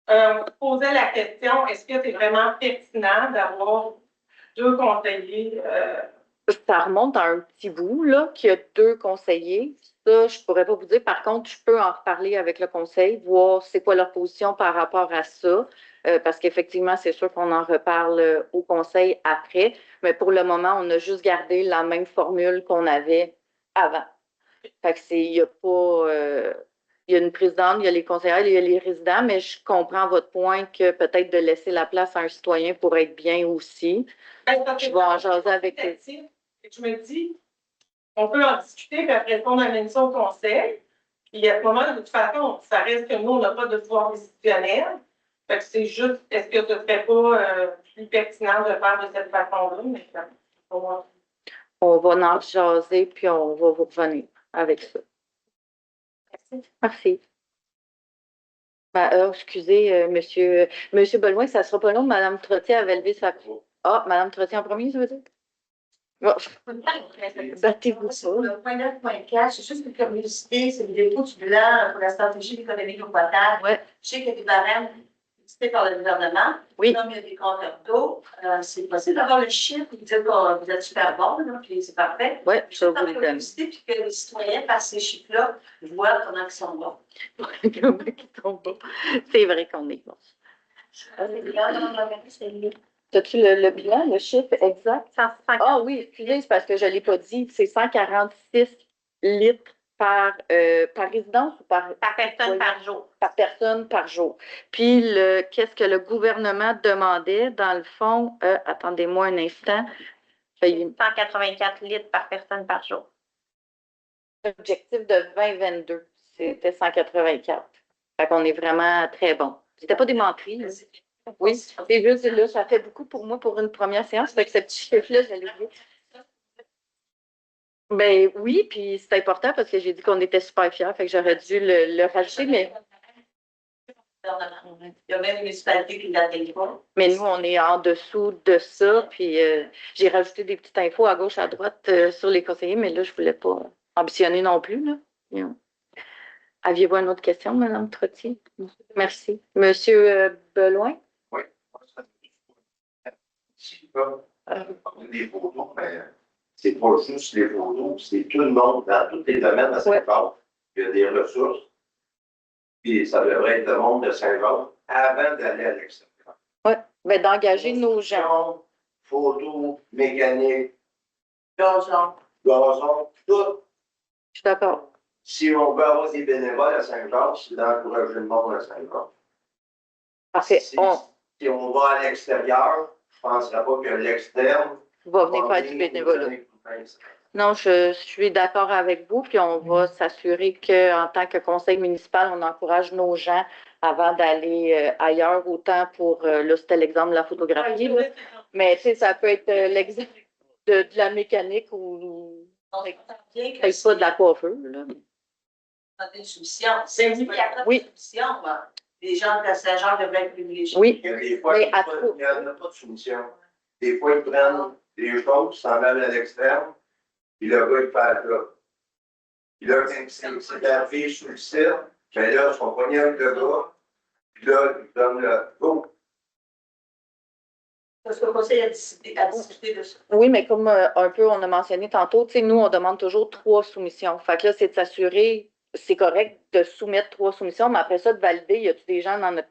On se posait la question, est-ce que c'est vraiment pertinent d'avoir 2 conseillers? Ça remonte à un petit bout, là, qu'il y a 2 conseillers. Ça, je pourrais pas vous dire. Par contre, je peux en reparler avec le conseil, voir c'est quoi leur position par rapport à ça. Parce qu'effectivement, c'est sûr qu'on en reparle au conseil après. Mais pour le moment, on a juste gardé la même formule qu'on avait avant. Fait que il y a pas, il y a une présidente, il y a les conseillers, il y a les résidents, mais je comprends votre point que peut-être de laisser la place à un citoyen pourrait être bien aussi. Je vais en jaser avec eux. Je me dis, on peut en discuter, puis après ça, on amène ça au conseil. Puis à ce moment, de toute façon, ça reste que nous, on n'a pas de pouvoir décisionnel. Fait que c'est juste, est-ce que ce ne serait pas plus pertinent de faire de cette façon-là? Mais on va en jaser, puis on va vous revenir avec ça. Merci. Merci. Excusez, monsieur Belouin, ça ne sera pas long. Mme Trottier avait levé sa... Ah, Mme Trottier en premier, ça veut dire? Bon. Battez-vous ça. Le point 9.4, c'est juste une curiosité, c'est le dépôt du bilan pour la stratégie d'économie d'eau potable. Ouais. Je sais qu'il y a des barèmes cités par le gouvernement. Oui. Comme il y a des compteurs d'eau, c'est possible d'avoir le chiffre et de dire que vous êtes super bon, là, puis c'est parfait. Oui, je Juste vous par le donne. curiosité, puis que les citoyens, par ces chiffres-là, voient comment ils sont bons. C'est vrai qu'on est bon. As-tu le bilan, le chiffre exact? 150. Ah oui, excusez, c'est parce que je ne l'ai pas dit. C'est 146 litres par résidence ou par personne par jour. Par personne par jour. Puis, qu'est-ce que le gouvernement demandait? Dans le fond, attendez-moi un instant. 184 litres par personne par jour. L'objectif de 2022, c'était 184. Fait qu'on est vraiment très bon. C'était pas des menteries. Là. Oui, c'est juste, là, ça fait beaucoup pour moi pour une première séance. Fait que ce petit chiffre-là, je l'ai oublié. Ben oui, puis c'est important parce que j'ai dit qu'on était super fiers, fait que j'aurais dû le rajouter, mais. Il y a même une municipalité qui l'atteigne pas. Mais nous, on est en dessous de ça, puis j'ai rajouté des petites infos à gauche, à droite sur les conseillers, mais là, je ne voulais pas ambitionner non plus. Là. Yeah. Aviez-vous une autre question, Mme Trottier? Merci. Monsieur Belouin? Oui. Des photos, mais c'est pas juste les photos, c'est tout le monde dans tous les domaines de Saint-Paul. Il y a des ressources. Puis ça devrait être le monde de Saint-Paul avant d'aller à l'extérieur. Oui, bien d'engager nos gens. Photos, mécanique, Gazon, tout. Je suis d'accord. Si on veut avoir des bénévoles à Saint-Paul, c'est d'encourager le monde à Saint-Paul. Parfait. Si on va à l'extérieur, je ne penserais pas que l'externe va venir faire du bénévolat. Non, je suis d'accord avec vous, puis on va s'assurer qu'en tant que conseil municipal, on encourage nos gens avant d'aller ailleurs, autant pour, là, c'était l'exemple de la photographie, là. Mais tu sais, ça peut être l'exemple de la mécanique ou peut-être pas de la coiffure, là. une soumission. C'est oui. Oui. les gens de Saint-Jean devraient être privilégiés. Oui. Il y a des fois, Mais il n'y en a pas de soumission. Des fois, ils prennent des choses, s'en allent à l'extrême, puis le gars, il fait la là. Puis là, quand c'est arrivé sur le site, mais là, ils sont pognés avec le gars, puis là, ils donnent le go. Parce que le conseil a discuté de ça. Oui, mais comme un peu on a mentionné tantôt, tu sais, nous, on demande toujours 3 soumissions. Fait que là, c'est de s'assurer, c'est correct de soumettre 3 soumissions, mais après ça, de valider, y a-t-il des gens dans notre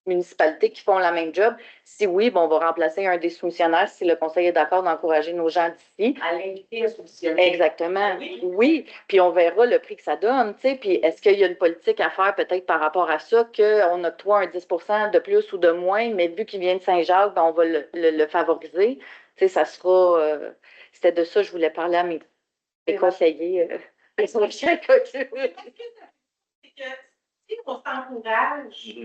municipalité qui font la même job? Si oui, bon, on va remplacer un des soumissionnaires si le conseil est d'accord d'encourager nos gens d'ici. À l'inviter à soumissionner. Exactement. Oui. Oui, puis on verra le prix que ça donne, tu sais, puis est-ce qu'il y a une politique à faire peut-être par rapport à ça, qu'on octroie un 10 de plus ou de moins, mais vu qu'il vient de Saint-Jacques, ben, on va le favoriser. Tu sais, ça sera... c'était de ça que je voulais parler à mes conseillers. Sur le chèque. C'est que si on s'encourage,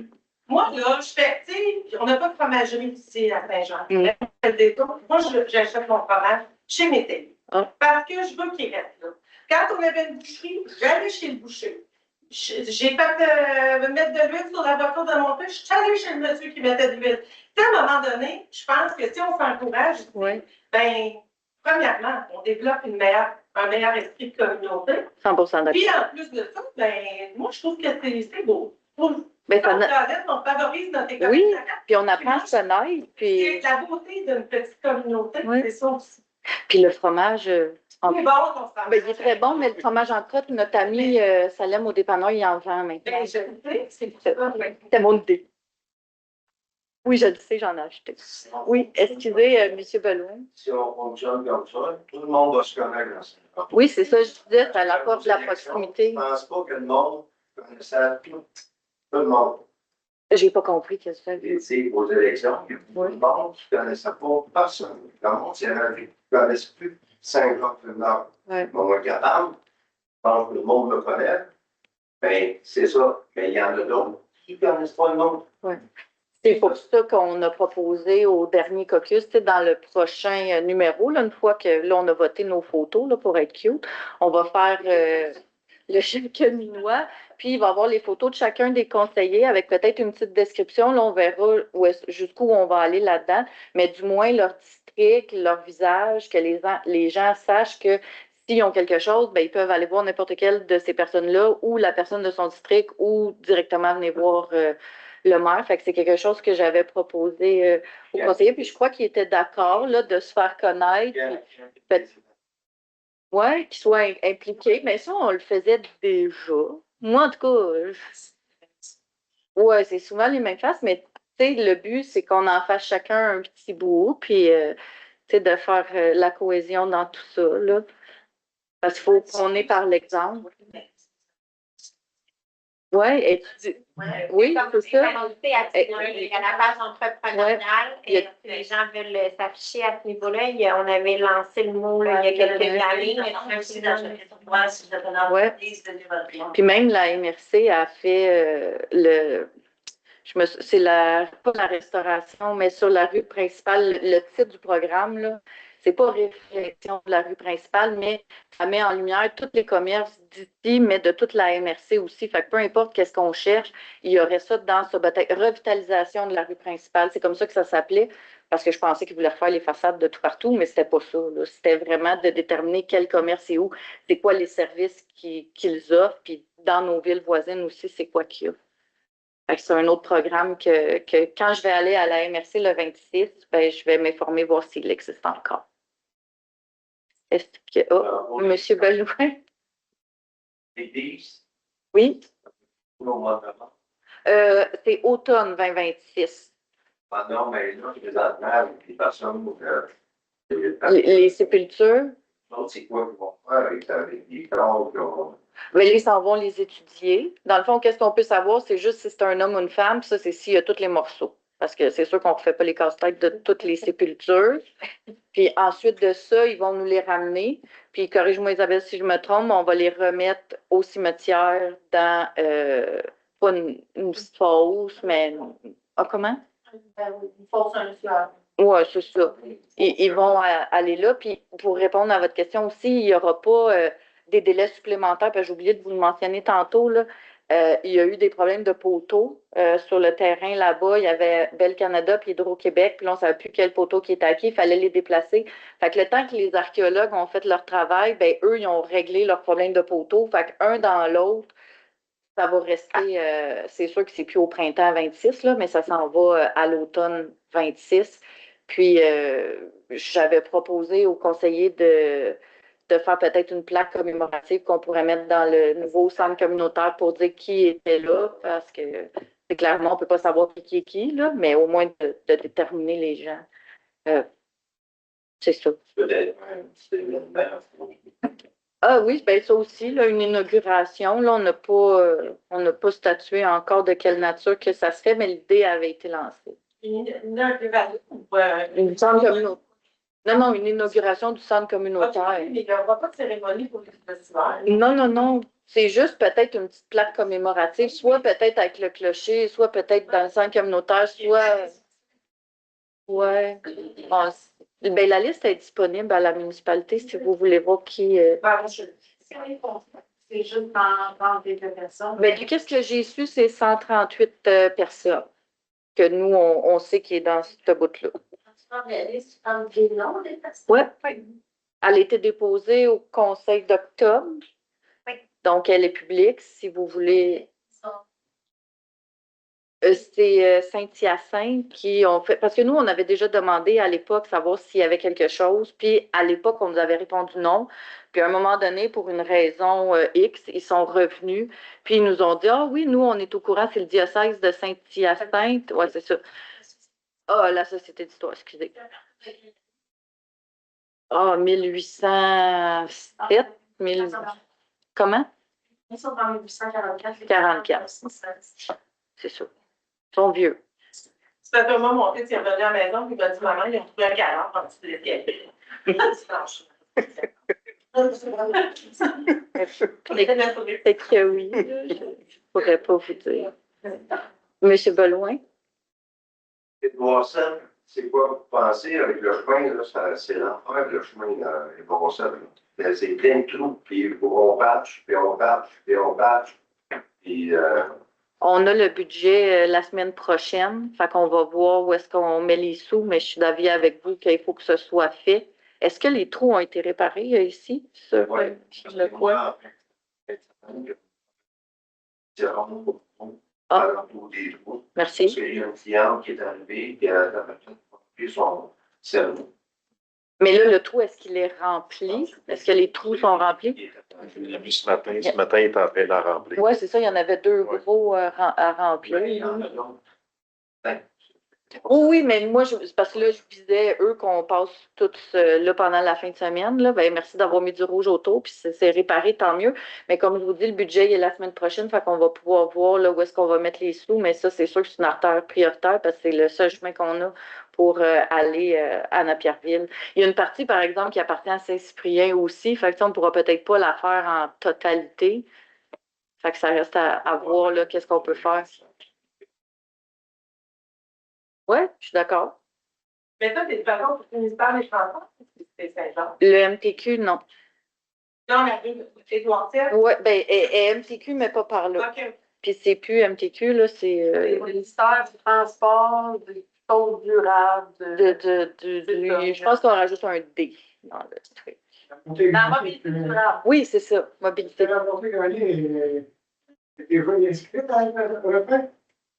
moi, là, je fais, tu sais, on n'a pas de fromagerie ici à Saint-Jean. Moi, j'achète mon fromage chez Mété. Parce que je veux qu'il reste là. Quand on avait une boucherie, j'allais chez le boucher. J'ai fait mettre de l'huile sur la voiture de mon père. Je suis allée chez le monsieur qui mettait de l'huile. À un moment donné, je pense que si on s'encourage, ben, premièrement, on développe un meilleur esprit de communauté. 100% d'accord. Puis en plus de ça, ben, moi, je trouve que c'est beau. Ben, on favorise notre économie. Oui, puis on apprend à se connaître. Puis... C'est la beauté d'une petite communauté, c'est ça aussi. Puis le fromage... Bon, ben, il est très bon, mais le fromage en crotte, notre ami Salem au dépanneur, il en vend maintenant. Ben, je sais, c'est pour ça. C'était mon idée. Oui, je le sais, j'en ai acheté. Oui, excusez, M. Belouin. Si on fonctionne comme ça, tout le monde va se connaître dans ce cas. Oui, c'est ça, je disais, à la force de la proximité. Je ne pense pas que le monde connaissait tout le monde. J'ai pas compris qu'est-ce que ça veut dire. Aux élections, il y a beaucoup de monde qui ne connaissait pas personne. Le monde, il y en avait qui ne connaissent plus Saint-Jean-Nord. On va capable, je pense que le monde le connaît. Bien, c'est ça. Mais il y en a d'autres qui ne connaissent pas le monde. Oui. C'est pour ça qu'on a proposé au dernier caucus, dans le prochain numéro, là, une fois que là, on a voté nos photos là, pour être cute, on va faire le chèque minois, puis il va y avoir les photos de chacun des conseillers avec peut-être une petite description. Là, on verra jusqu'où on va aller là-dedans, mais du moins leur district, leur visage, que les gens sachent que s'ils ont quelque chose, ben, ils peuvent aller voir n'importe quelle de ces personnes-là ou la personne de son district ou directement venir voir le maire. Fait que c'est quelque chose que j'avais proposé au conseiller. Puis je crois qu'il était d'accord de se faire connaître. Oui, qu'il soit impliqué. Mais ça, on le faisait déjà. Moi, en tout cas, ouais, c'est souvent les mêmes faces, mais le but, c'est qu'on en fasse chacun un petit bout, puis de faire la cohésion dans tout ça. Là. Parce qu'il faut qu'on ait par l'exemple. Oui, oui, c'est ça. Il y a la base entrepreneuriale et les gens veulent s'afficher à ce niveau-là. On avait lancé le mot il y a quelques années. Puis même la MRC a fait c'est pas la restauration, mais sur la rue principale, le titre du programme, là, c'est pas réflexion de la rue principale, mais ça met en lumière tous les commerces d'ici, mais de toute la MRC aussi. Fait que peu importe qu'est-ce qu'on cherche, il y aurait ça dans ce bataille. Revitalisation de la rue principale, c'est comme ça que ça s'appelait, parce que je pensais qu'ils voulaient refaire les façades de tout partout, mais c'était pas ça. C'était vraiment de déterminer quel commerce et où, c'est quoi les services qu'ils offrent, puis dans nos villes voisines aussi, c'est quoi qu'il y a. C'est un autre programme que quand je vais aller à la MRC le 26, ben, je vais m'informer, voir s'il existe encore. Est-ce que... Oh, M. Belouin? Oui? C'est automne 2026. Non, mais là, présentement, les personnes... Les sépultures? C'est quoi qu'ils vont faire avec des corps? Mais ils s'en vont les étudier. Dans le fond, qu'est-ce qu'on peut savoir? C'est juste si c'est un homme ou une femme, puis ça, c'est s'il y a tous les morceaux. Parce que c'est sûr qu'on ne refait pas les casse-têtes de toutes les sépultures. Puis ensuite de ça, ils vont nous les ramener. Puis, corrige-moi Isabelle si je me trompe, on va les remettre au cimetière dans, pas une fosse, mais... Ah, comment? Une fosse, un fleur. Oui, c'est ça. Ils vont aller là. Puis, pour répondre à votre question aussi, il n'y aura pas... des délais supplémentaires, puis j'ai oublié de vous le mentionner tantôt, là, Il y a eu des problèmes de poteaux sur le terrain là-bas. Il y avait Bell Canada puis Hydro-Québec, puis là, on ne savait plus quel poteau qui était à qui. Il fallait les déplacer. Fait que le temps que les archéologues ont fait leur travail, ben eux, ils ont réglé leurs problèmes de poteaux. Fait qu'un dans l'autre, ça va rester, c'est sûr que c'est plus au printemps 26, là, mais ça s'en va à l'automne 26. Puis, j'avais proposé aux conseillers de faire peut-être une plaque commémorative qu'on pourrait mettre dans le nouveau centre communautaire pour dire qui était là, parce que c'est clairement, on ne peut pas savoir qui est qui, là, mais au moins de déterminer les gens. C'est ça. Peut-être. Ah oui, ben ça aussi, là, une inauguration. Là, on n'a pas statué encore de quelle nature que ça serait, mais l'idée avait été lancée. Une inauguration ou Une centre communautaire. Non, une inauguration du centre communautaire. mais il n'y aura pas de cérémonie pour le festival. Non. C'est juste peut-être une petite plaque commémorative, soit peut-être avec le clocher, soit peut-être dans le centre communautaire, soit. Ouais. Bon, ben, la liste est disponible à la municipalité si vous voulez voir qui. C'est juste dans des personnes. Ben, qu'est-ce que j'ai su, c'est 138 personnes que nous, on sait qui est dans ce bout-là. Oui. Elle a été déposée au conseil d'octobre. Oui. Donc, elle est publique, si vous voulez. C'est Saint-Hyacinthe qui ont fait. Parce que nous, on avait déjà demandé à l'époque savoir s'il y avait quelque chose. Puis à l'époque, on nous avait répondu non. Puis à un moment donné, pour une raison X, ils sont revenus. Puis ils nous ont dit: ah oui, nous, on est au courant, c'est le diocèse de Saint-Hyacinthe. Oui, c'est ça. Ah, la Société d'histoire, excusez. Ah, 1807. Comment? Ils sont en 1844. 44. C'est ça. Ils sont vieux. C'est à moi, mon fils, il est revenu à la maison, puis il m'a dit: maman, ils ont trouvé un cadavre en dessous des pieds. Fait que oui, je ne pourrais pas vous dire. Monsieur Belouin? Edouardson, c'est quoi vous pensez avec le chemin, là, c'est l'enfer, le chemin dans Edouardson. C'est plein de trous, puis on patch, puis on patch, puis on patch. Puis, On a le budget la semaine prochaine, fait qu'on va voir où est-ce qu'on met les sous, mais je suis d'avis avec vous qu'il faut que ce soit fait. Est-ce que les trous ont été réparés ici? Sur le coin? Ah, merci. Parce qu'il y a une cliente qui est arrivée, qui a pris son cerveau. Mais là, le trou, est-ce qu'il est rempli? Est-ce que les trous sont remplis? Je l'ai vu ce matin. Ce matin, il est en train d'en remplir. Oui, c'est ça. Il y en avait deux gros à remplir. Oui, mais moi, c'est parce que là, je visais eux qu'on passe tous là pendant la fin de semaine. Là. Ben, merci d'avoir mis du rouge autour, puis c'est réparé, tant mieux. Mais comme je vous dis, le budget il est la semaine prochaine, fait qu'on va pouvoir voir là, où est-ce qu'on va mettre les sous. Mais ça, c'est sûr que c'est une artère prioritaire parce que c'est le seul chemin qu'on a pour aller à Napierville. Il y a une partie, par exemple, qui appartient à Saint-Cyprien aussi. Fait que on ne pourra peut-être pas la faire en totalité. Fait que ça reste à voir là, qu'est-ce qu'on peut faire. Oui, je suis d'accord. Mais ça, c'est de toute façon pour le ministère des Transports, c'est Saint-Jean. Le MTQ, non. Non, la rue Édouard-Tienne. Oui, bien, et MTQ, mais pas par là. OK. Puis c'est plus MTQ, là, c'est. Le ministère du Transport, des choses durables. Je pense qu'on rajoute un D dans le truc. La mobilité durable. Oui, c'est ça, mobilité.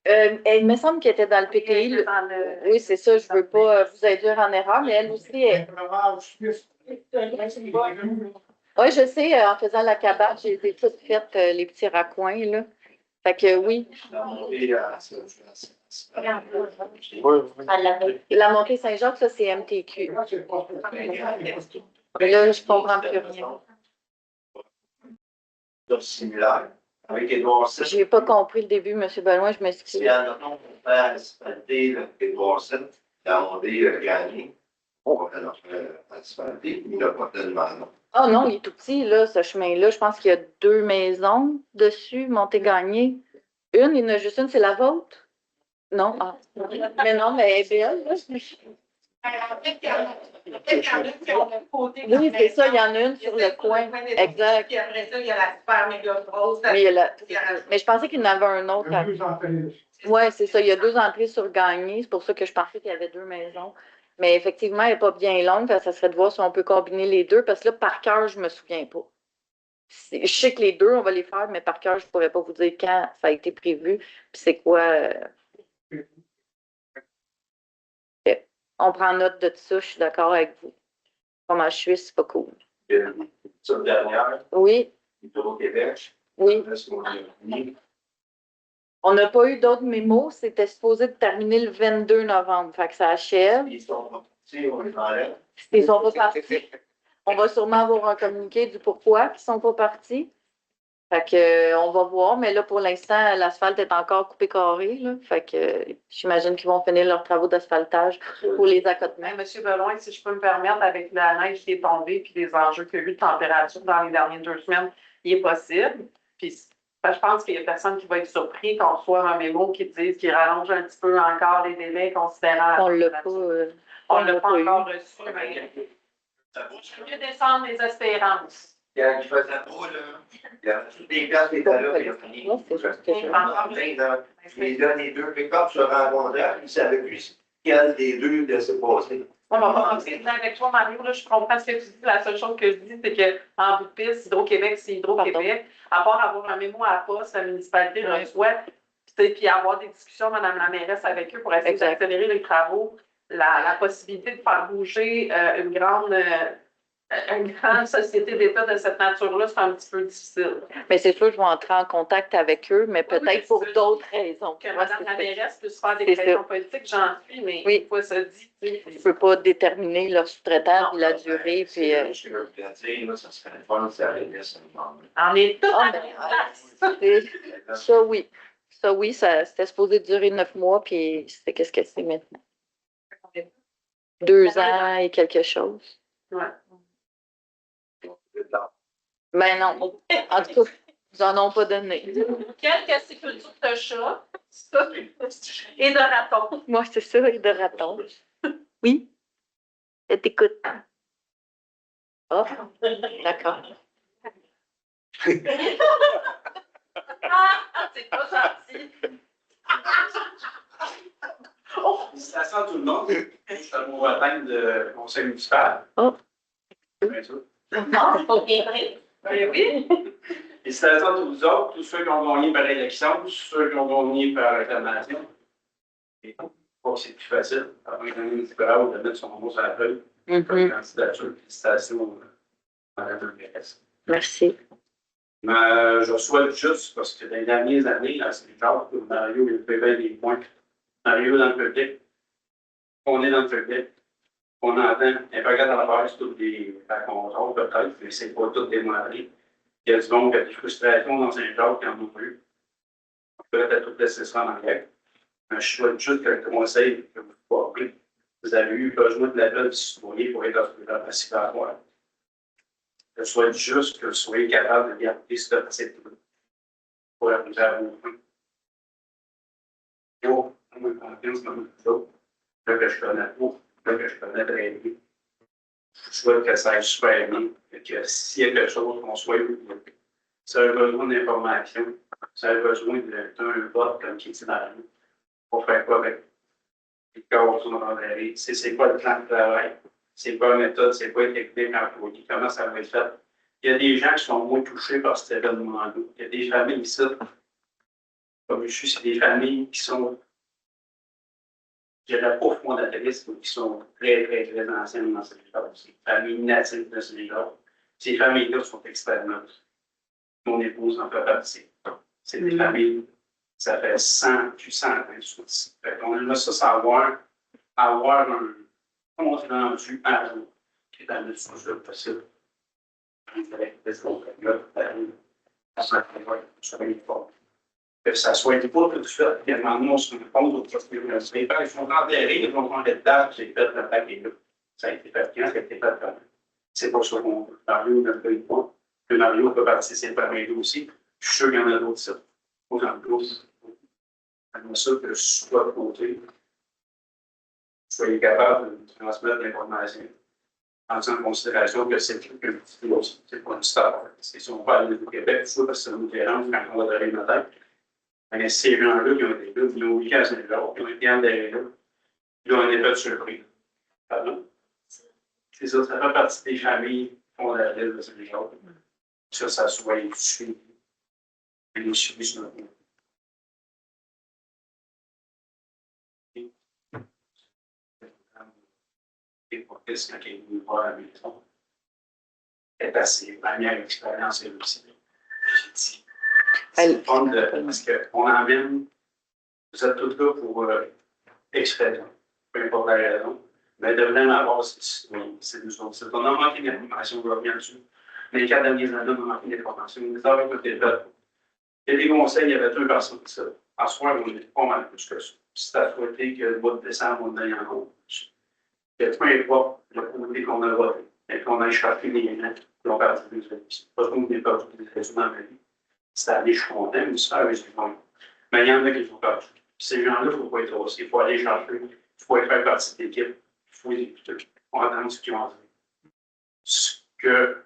Il me semble qu'elle était dans le PTI. Oui, c'est ça, je ne veux pas vous induire en erreur, mais elle aussi est. Oui, je sais, en faisant la cabane, j'ai toutes faites les petits raccoins, là. Fait que oui. La montée Saint-Jacques, ça, c'est MTQ. Mais là, je comprends plus rien. Similaire. Avec Edouardson. Je n'ai pas compris le début, M. Benoît, je m'excuse. Si en on fait asphalter Edouardson, demandé gagné pour asphalter, il n'a pas de demande. Ah non, il est tout petit, là, ce chemin-là. Je pense qu'il y a 2 maisons dessus, Monté-Gagné. Une, il y en a juste une, c'est la vôtre? Non? Ah. Mais non, mais elle est belle, là. Peut-être qu'il y en a qui ont le côté. Oui, c'est ça, il y en a une sur le coin. Exact. Puis après ça, il y a la super méga grosse. Mais je pensais qu'il y en avait un autre. Oui, c'est ça. Il y a 2 entrées sur Gagné. C'est pour ça que je pensais qu'il y avait 2 maisons. Mais effectivement, elle n'est pas bien longue. Ça serait de voir si on peut combiner les deux. Parce que là, par cœur, je ne me souviens pas. Je sais que les deux, on va les faire, mais par cœur, je ne pourrais pas vous dire quand ça a été prévu. Puis c'est quoi. On prend note de ça. Je suis d'accord avec vous. Comment je suis, c'est pas cool. Cette dernière, Oui, Hydro-Québec. oui. Est-ce qu'on a mis? On n'a pas eu d'autres mémos. C'était supposé de terminer le 22 novembre. Fait que ça achève. Ils sont partis, on les enlève. Ils sont pas partis. On va sûrement avoir un communiqué du pourquoi ils sont pas partis. Fait que, on va voir. Mais là, pour l'instant, l'asphalte est encore coupé carré. Là. Fait que j'imagine qu'ils vont finir leurs travaux d'asphaltage pour les accotements. Monsieur Beloin, si je peux me permettre, avec la neige qui est tombée puis les enjeux qu'il y a eu de température dans les dernières 2 semaines, il est possible. Puis je pense qu'il y a personne qui va être surpris qu'on reçoive un mémo qui dise qu'il rallonge un petit peu encore les délais considérables. On l'a pas. On ne l'a pas encore reçu, mais je peux descendre les espérances. Quand il faisait beau, là, il y avait toutes les places qui étaient là, puis il a fini. C'est juste que Je les donne les 2 pick-up se rencontraient, ils ne savaient plus quel des 2 laissait passer. On va pas rentrer avec toi, Mario, là, je comprends ce que tu dis. La seule chose que je dis, c'est qu'en bout de piste, Hydro-Québec, c'est Hydro-Québec. À part avoir un mémo à la poste, la municipalité reçoit, puis avoir des discussions, Mme la mairesse, avec eux pour essayer d'accélérer les travaux. La possibilité de faire bouger une grande société d'État de cette nature-là, c'est un petit peu difficile. Mais c'est sûr que je vais entrer en contact avec eux, mais peut-être pour d'autres raisons. Que Mme la mairesse puisse faire des pressions politiques, j'en suis, mais une fois ça dit. Je ne peux pas déterminer leur sous-traitant, la durée. Puis, Je veux bien dire, ça serait fun, ça allait ça. On est tous ça, oui. Ça, oui, c'était supposé durer 9 mois, puis c'est qu'est-ce que c'est maintenant? 2 ans et quelque chose. Ouais. Ben non. En tout cas, ils n'en ont pas donné. Quelques sépultures de chats et de ratons. Moi, c'est ça, et de ratons. Oui? Je t'écoute. Oh, d'accord. C'est pas gentil. Ça sent tout le monde. C'est un mot atteint de conseil municipal. Oh. Bien sûr. Oui. Et ça sent tous vous autres, tous ceux qui ont gagné par élection, tous ceux qui ont gagné par réclamation. Et je crois que c'est plus facile, avant qu'un municipal de mettre son nom sur la feuille. Comme candidature, félicitations à Mme la mairesse. Merci. Mais je reçois juste parce que dans les dernières années, là, c'est genre que Mario il fait bien des points. Mario dans le public, on est dans le public, on entend, un peu dans la base, toutes les racontons peut-être, mais c'est pas tout démarré. Il y a du monde qui a des frustrations dans un genre qui en ont plus. On peut peut-être tout laisser ça en anglais. Mais je souhaite juste que le conseil que vous portez, vous avez eu besoin de l'aide du citoyen pour être dans la situation. Je souhaite juste que vous soyez capable de garder ce principe pour arriver à vos points. Yo, moi, je confiance dans les autres, là que je connais pas, là que je connais très bien. Je souhaite que ça aille super bien, et que s'il y a quelque chose, qu'on soit où. Si vous avez besoin d'informations, si vous avez besoin d'un vote comme qui est dans la rue, pour faire quoi avec les corps dans la rue, c'est quoi le plan de travail, c'est quoi la méthode, c'est quoi les techniques employées, comment ça va être fait. Il y a des gens qui sont moins touchés par cet événement-là. Il y a des familles ici, comme je suis, c'est des familles qui sont, je dirais pas fondatrices, mais qui sont très, très, très anciennes dans ces gens. C'est des familles natives de ces gens. Ces familles-là sont extrêmement. Mon épouse en fait partie. C'est des familles, ça fait 100 ans qu'ils sont ici. On aimerait ça savoir, avoir un compte rendu à jour, qui est dans le sujet possible. Que ça soit pas tout de suite, bien maintenant, on se rend compte que les pères, ils sont enterrés, ils vont prendre les dates, j'ai fait le paquet là. Ça a été fait quand, ça a été fait quand. C'est pas ça qu'on veut. Mario ne le fait pas. Le Mario peut participer à mes aussi. Je suis sûr qu'il y en a d'autres, ça. Moi, j'en plus. J'aimerais ça que je sois de côté. soyez capable de transmettre l'information en prenant en considération que c'est pas une star. Si on parle du Québec, c'est parce que ça nous dérange quand on va arriver matin. Mais ces gens-là qui ont été là, ils ont vécu à Saint-Jean, qui ont été en derrière là, ils ont été pas de surprise. Pardon? C'est ça, ça fait partie des familles fondatrices de Saint-Jean. Ça soit suivi. Et les suivis sur notre monde. Et pour qu'est-ce quand ils nous voient à la maison, c'est assez. Ma première expérience est aussi. J'ai dit, c'est fun parce qu'on emmène, vous êtes tous là pour expression, peu importe la raison, mais de vraiment avoir cette citoyen, c'est nous autres. On a manqué d'informations, on revient dessus. Les 4 dernières années, on a manqué d'informations. Les heures étaient faites. Il y a des conseils, il y avait 2 personnes qui ça. En soir, on était pas mal plus que ça. Si tu as souhaité que le mois de décembre, on aille en compte. Peu importe le côté qu'on a voté, et qu'on a échappé les gens qui ont perdu des élections. Pas qu'on ait perdu des élections dans ma vie. Cette année, je suis content, mais c'est pas un. Mais il y en a qui sont perdus. Ces gens-là, il ne faut pas être aussi. Il faut aller chercher. Il faut faire partie de l'équipe. Il faut les écouter. Il faut entendre ce qu'ils ont dit. Ce que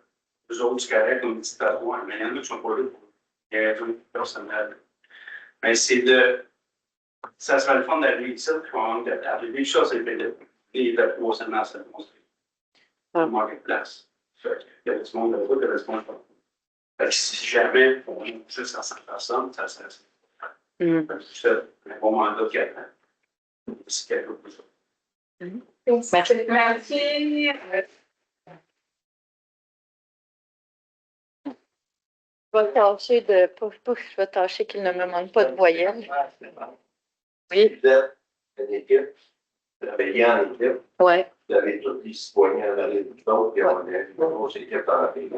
les autres, c'est correct, on dit à moi, mais il y en a qui ne sont pas là pour des raisons personnelles. Mais c'est de. Ça serait le fun d'arriver ici, puis on va arriver. Ça, c'est le et de pouvoir seulement se démontrer. Il manque de place. Il y a du monde de route, il y a du monde de route. Si jamais on est juste à 100 personnes, ça serait ça. C'est un bon mandat qu'il y a. C'est quelque chose. Merci. Merci. Je vais tâcher qu'il ne me manque pas de voyelles. Oui. Vous êtes une équipe, vous travaillez en équipe, Oui. vous avez tous les citoyens dans les autres qui ont des grosses équipes dans la pays.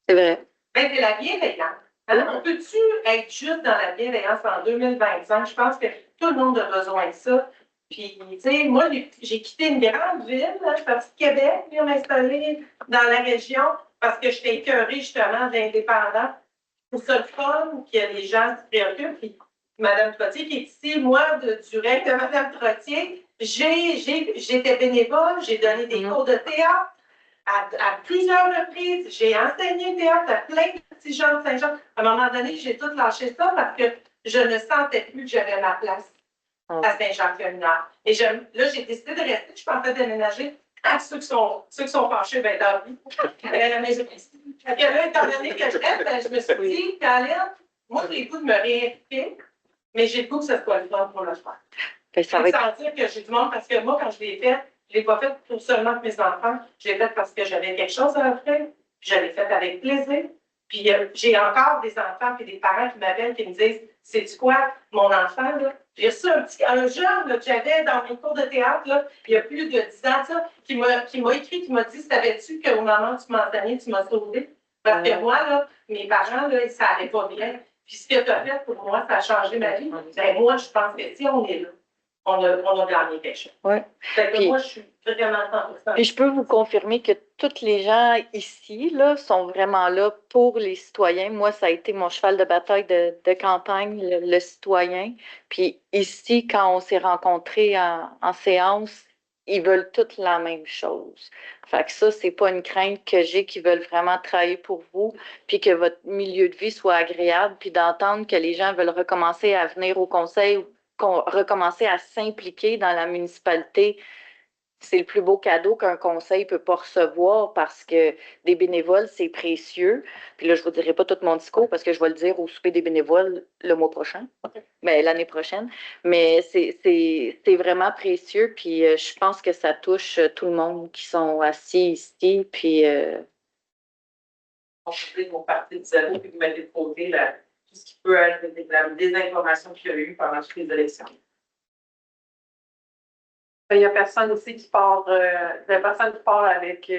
C'est vrai. Ben, c'est la bienveillance. Alors, on peut-tu être juste dans la bienveillance en 2025? Je pense que tout le monde a besoin de ça. Puis, tu sais, moi, j'ai quitté une grande ville, là, je suis partie de Québec, puis m'installer dans la région parce que j'étais écœurée justement de l'indépendant. C'est ça le fun, que les gens se préoccupent. Puis, Mme Trottier qui est ici, moi, du règne de Mme Trottier, j'étais bénévole, j'ai donné des cours de théâtre à plusieurs reprises. J'ai enseigné le théâtre à plein de petits gens de Saint-Jean. À un moment donné, j'ai tout lâché ça parce que je ne sentais plus que j'avais ma place à Saint-Jean-Communard. Et là, j'ai décidé de rester. Je pensais déménager. Ceux qui sont fâchés, ben tant pis. Mais là, étant donné que je reste, je me suis dit, Caroline, moi, j'ai le goût de me réimpliquer, mais j'ai le goût que ce soit le fun pour le faire. Ça va sentir que j'ai du monde, parce que moi, quand je l'ai fait, je ne l'ai pas fait pour seulement mes enfants. Je l'ai fait parce que j'avais quelque chose à offrir. Je l'ai fait avec plaisir. Puis j'ai encore des enfants et des parents qui m'appellent et qui me disent, c'est-tu quoi, mon enfant, là? J'ai reçu un jeune là, que j'avais dans mes cours de théâtre, là, il y a plus de 10 ans, ça, qui m'a écrit, qui m'a dit, savais-tu qu'au moment où tu m'enseignais, tu m'as sauvé? Parce que moi, là, mes parents, là, ça allait pas bien. Puis ce que tu as fait pour moi, ça a changé ma vie. Ben, moi, je pense que si on est là, on a gagné quelque chose. Ouais. Puis, moi, je suis vraiment 100%. Puis je peux vous confirmer que tous les gens ici là, sont vraiment là pour les citoyens. Moi, ça a été mon cheval de bataille de campagne, le citoyen. Puis ici, quand on s'est rencontrés en séance, ils veulent toutes la même chose. Fait que ça, c'est pas une crainte que j'ai qu'ils veulent vraiment travailler pour vous, puis que votre milieu de vie soit agréable, puis d'entendre que les gens veulent recommencer à venir au conseil ou recommencer à s'impliquer dans la municipalité. C'est le plus beau cadeau qu'un conseil ne peut pas recevoir parce que des bénévoles, c'est précieux. Puis là, je ne vous dirai pas tout mon discours parce que je vais le dire au souper des bénévoles le mois prochain, mais l'année prochaine. Mais c'est vraiment précieux. Puis je pense que ça touche tout le monde qui sont assis ici. Puis. On peut dire vos parties de zéro puis vous mettez de côté tout ce qui peut être la désinformation qu'il y a eu pendant toutes les élections. Il n'y a personne ici qui part, avec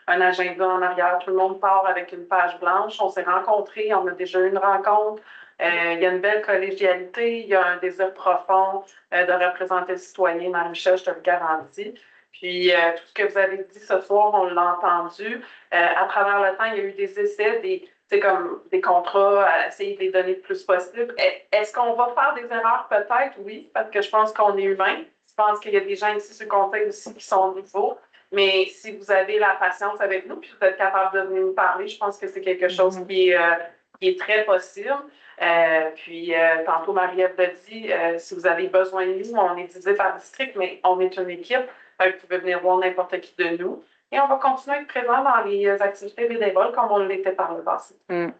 un agenda en arrière. Tout le monde part avec une page blanche. On s'est rencontrés, on a déjà eu une rencontre. Il y a une belle collégialité, il y a un désir profond de représenter le citoyen. Marie-Michel, je te le garantis. Puis tout ce que vous avez dit ce soir, on l'a entendu. À travers le temps, il y a eu des essais, comme des contrats, à essayer de les donner le plus possible. Est-ce qu'on va faire des erreurs? Peut-être, oui, parce que je pense qu'on est humain. Je pense qu'il y a des gens ici sur le conseil aussi qui sont nouveaux. Mais si vous avez la patience avec nous, puis vous êtes capable de venir nous parler, je pense que c'est quelque chose qui est très possible. Tantôt, Marie-Ève l'a dit, si vous avez besoin de nous, on est divisé par district, mais on est une équipe. Vous pouvez venir voir n'importe qui de nous. Et on va continuer à être présent dans les activités bénévoles comme on l'était par le passé. Ben,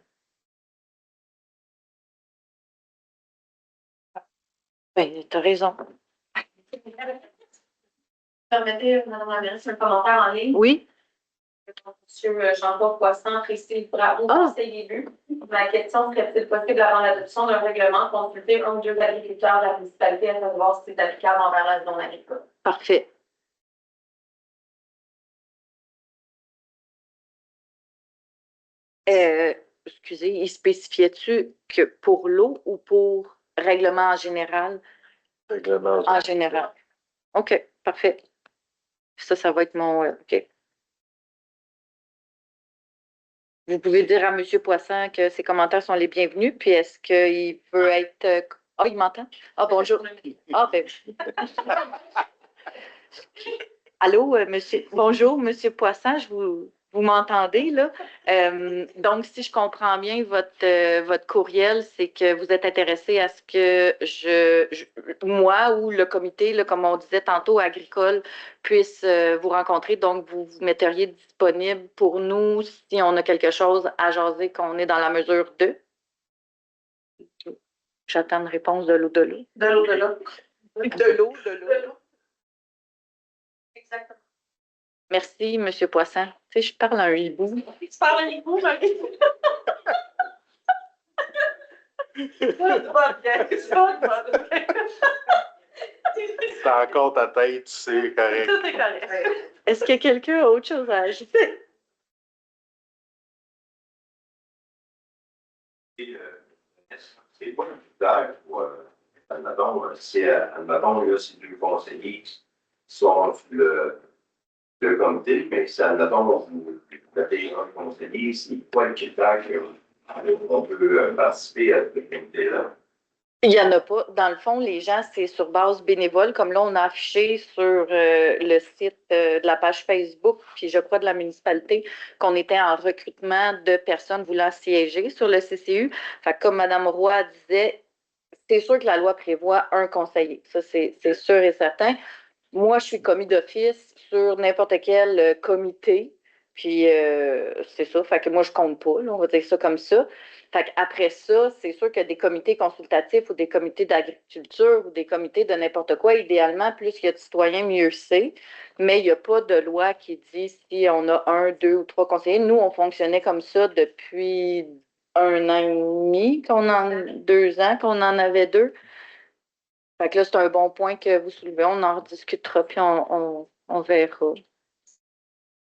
tu as raison. Permettez, Mme la mairesse, un commentaire en ligne. Oui. M. Jean-Paul Poisson, Christine Bravo, conseil élu. Ma question serait-il possible, avant l'adoption d'un règlement, consulter un ou deux agriculteurs de la municipalité afin de voir si c'est applicable envers la zone agricole? Parfait. Excusez, il spécifiait-tu que pour l'eau ou pour règlement en général? Règlement en général. OK, parfait. Ça va être mon... OK. Vous pouvez dire à M. Poisson que ses commentaires sont les bienvenus, puis est-ce qu'il peut être... Ah, il m'entend? Ah, bonjour. Ah, ben... Allô, monsieur... Bonjour, M. Poisson, vous m'entendez, là? Donc, si je comprends bien, votre courriel, c'est que vous êtes intéressé à ce que moi ou le comité, là, comme on disait tantôt, agricole, puisse vous rencontrer. Donc, vous vous metteriez disponible pour nous si on a quelque chose à jaser, qu'on est dans la mesure de? J'attends une réponse de l'eau. De l'eau. De l'eau. Exactement. Merci, M. Poisson. Tu sais, je parle à un hibou. Tu parles à un hibou, Marie? C'est encore ta tête, c'est correct. Tout est correct. Est-ce que quelqu'un a autre chose à ajouter? C'est pas un critère pour, admettons, si, admettons, là, c'est deux conseillers qui sont le comité, mais si, admettons, vous mettez un conseiller, c'est pas le critère qu'on peut participer à ce comité-là. Il n'y en a pas. Dans le fond, les gens, c'est sur base bénévole, comme là, on a affiché sur le site de la page Facebook, puis je crois de la municipalité, qu'on était en recrutement de personnes voulant siéger sur le CCU. Fait que comme Mme Roy disait, c'est sûr que la loi prévoit un conseiller. Ça, c'est sûr et certain. Moi, je suis commis d'office sur n'importe quel comité. Puis c'est ça. Fait que moi, je compte pas, là, on va dire ça comme ça. Fait qu'après ça, c'est sûr que des comités consultatifs ou des comités d'agriculture ou des comités de n'importe quoi, idéalement, plus il y a de citoyens, mieux c'est. Mais il n'y a pas de loi qui dit si on a un, deux ou trois conseillers. Nous, on fonctionnait comme ça depuis 1 an et demi, 2 ans qu'on en avait 2. Fait que là, c'est un bon point que vous soulevez. On en rediscutera, puis on verra.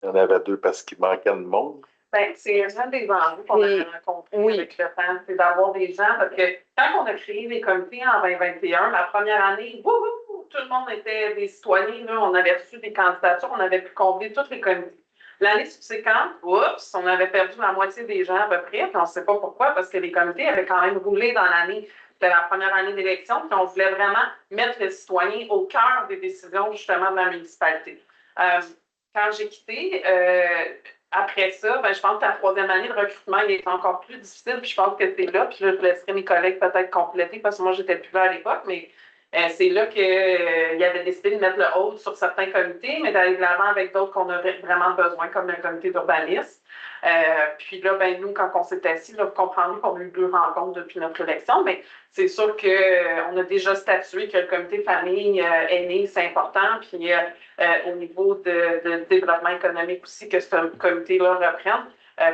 Il y en avait 2 parce qu'il manquait de monde. Ben, c'est un des enjeux qu'on a rencontrés avec le temps, c'est d'avoir des gens, parce que quand on a créé les comités en 2021, la première année, tout le monde était des citoyens, là, on avait reçu des candidatures, on avait pu combler tous les comités. L'année subséquente, on avait perdu la moitié des gens à peu près, puis on ne sait pas pourquoi, parce que les comités avaient quand même roulé dans l'année. C'était la première année d'élection, puis on voulait vraiment mettre les citoyens au cœur des décisions, justement, de la municipalité. Quand j'ai quitté, après ça, ben, je pense que la 3e année, le recrutement il est encore plus difficile, puis je pense que c'est là, puis là, je laisserai mes collègues peut-être compléter, parce que moi, j'étais plus là à l'époque, mais c'est là qu'il avait décidé de mettre le haut sur certains comités, mais d'aller de l'avant avec d'autres qu'on aurait vraiment besoin, comme le comité d'urbanisme. Puis là, ben, nous, quand on s'est assis, là, vous comprendrez qu'on a eu 2 rencontres depuis notre élection, mais c'est sûr qu'on a déjà statué que le comité famille aînée, c'est important, puis au niveau de développement économique aussi, que ce comité-là reprenne.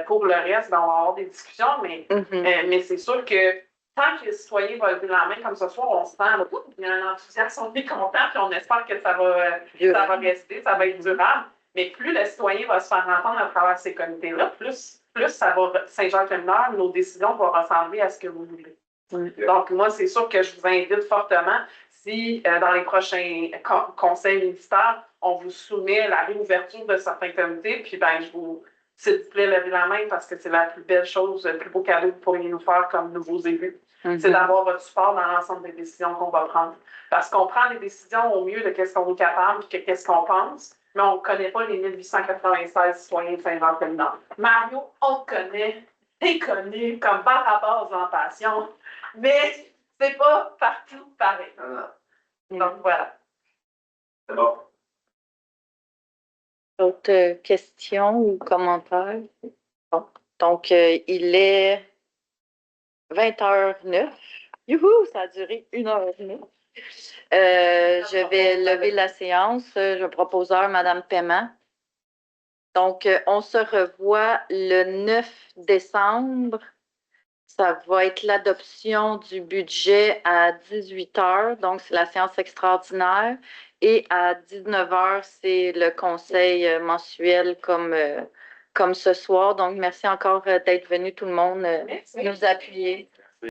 Pour le reste, ben, on va avoir des discussions, mais c'est sûr que tant que les citoyens vont lever la main comme ce soir, on se sent, il y a un enthousiasme, on est content, puis on espère que ça va rester, ça va être durable. Mais plus le citoyen va se faire entendre à travers ces comités-là, plus ça va, Saint-Jacques-le-Mineur, nos décisions vont ressembler à ce que vous voulez. Donc, moi, c'est sûr que je vous invite fortement, si dans les prochains conseils ministères, on vous soumet la réouverture de certains comités, puis ben, je vous s'il vous plaît, levez la main parce que c'est la plus belle chose, le plus beau cadeau que vous pourriez nous faire comme nouveaux élus. C'est d'avoir votre support dans l'ensemble des décisions qu'on va prendre. Parce qu'on prend des décisions au mieux de qu'est-ce qu'on est capable et qu'est-ce qu'on pense, mais on ne connaît pas les 1896 citoyens de Saint-Jean-Félinan. Mario, on te connaît, t'es connu comme par rapport aux impatients, mais c'est pas partout pareil. Donc voilà. C'est bon. D'autres questions ou commentaires? Bon. Donc, il est 20h09. Youhou, ça a duré 1h09. Je vais lever la séance. Je proposeur, Madame Paiement. Donc, on se revoit le 9 décembre. Ça va être l'adoption du budget à 18h. Donc, c'est la séance extraordinaire. Et à 19h, c'est le conseil mensuel comme ce soir. Donc, merci encore d'être venu tout le monde nous appuyer.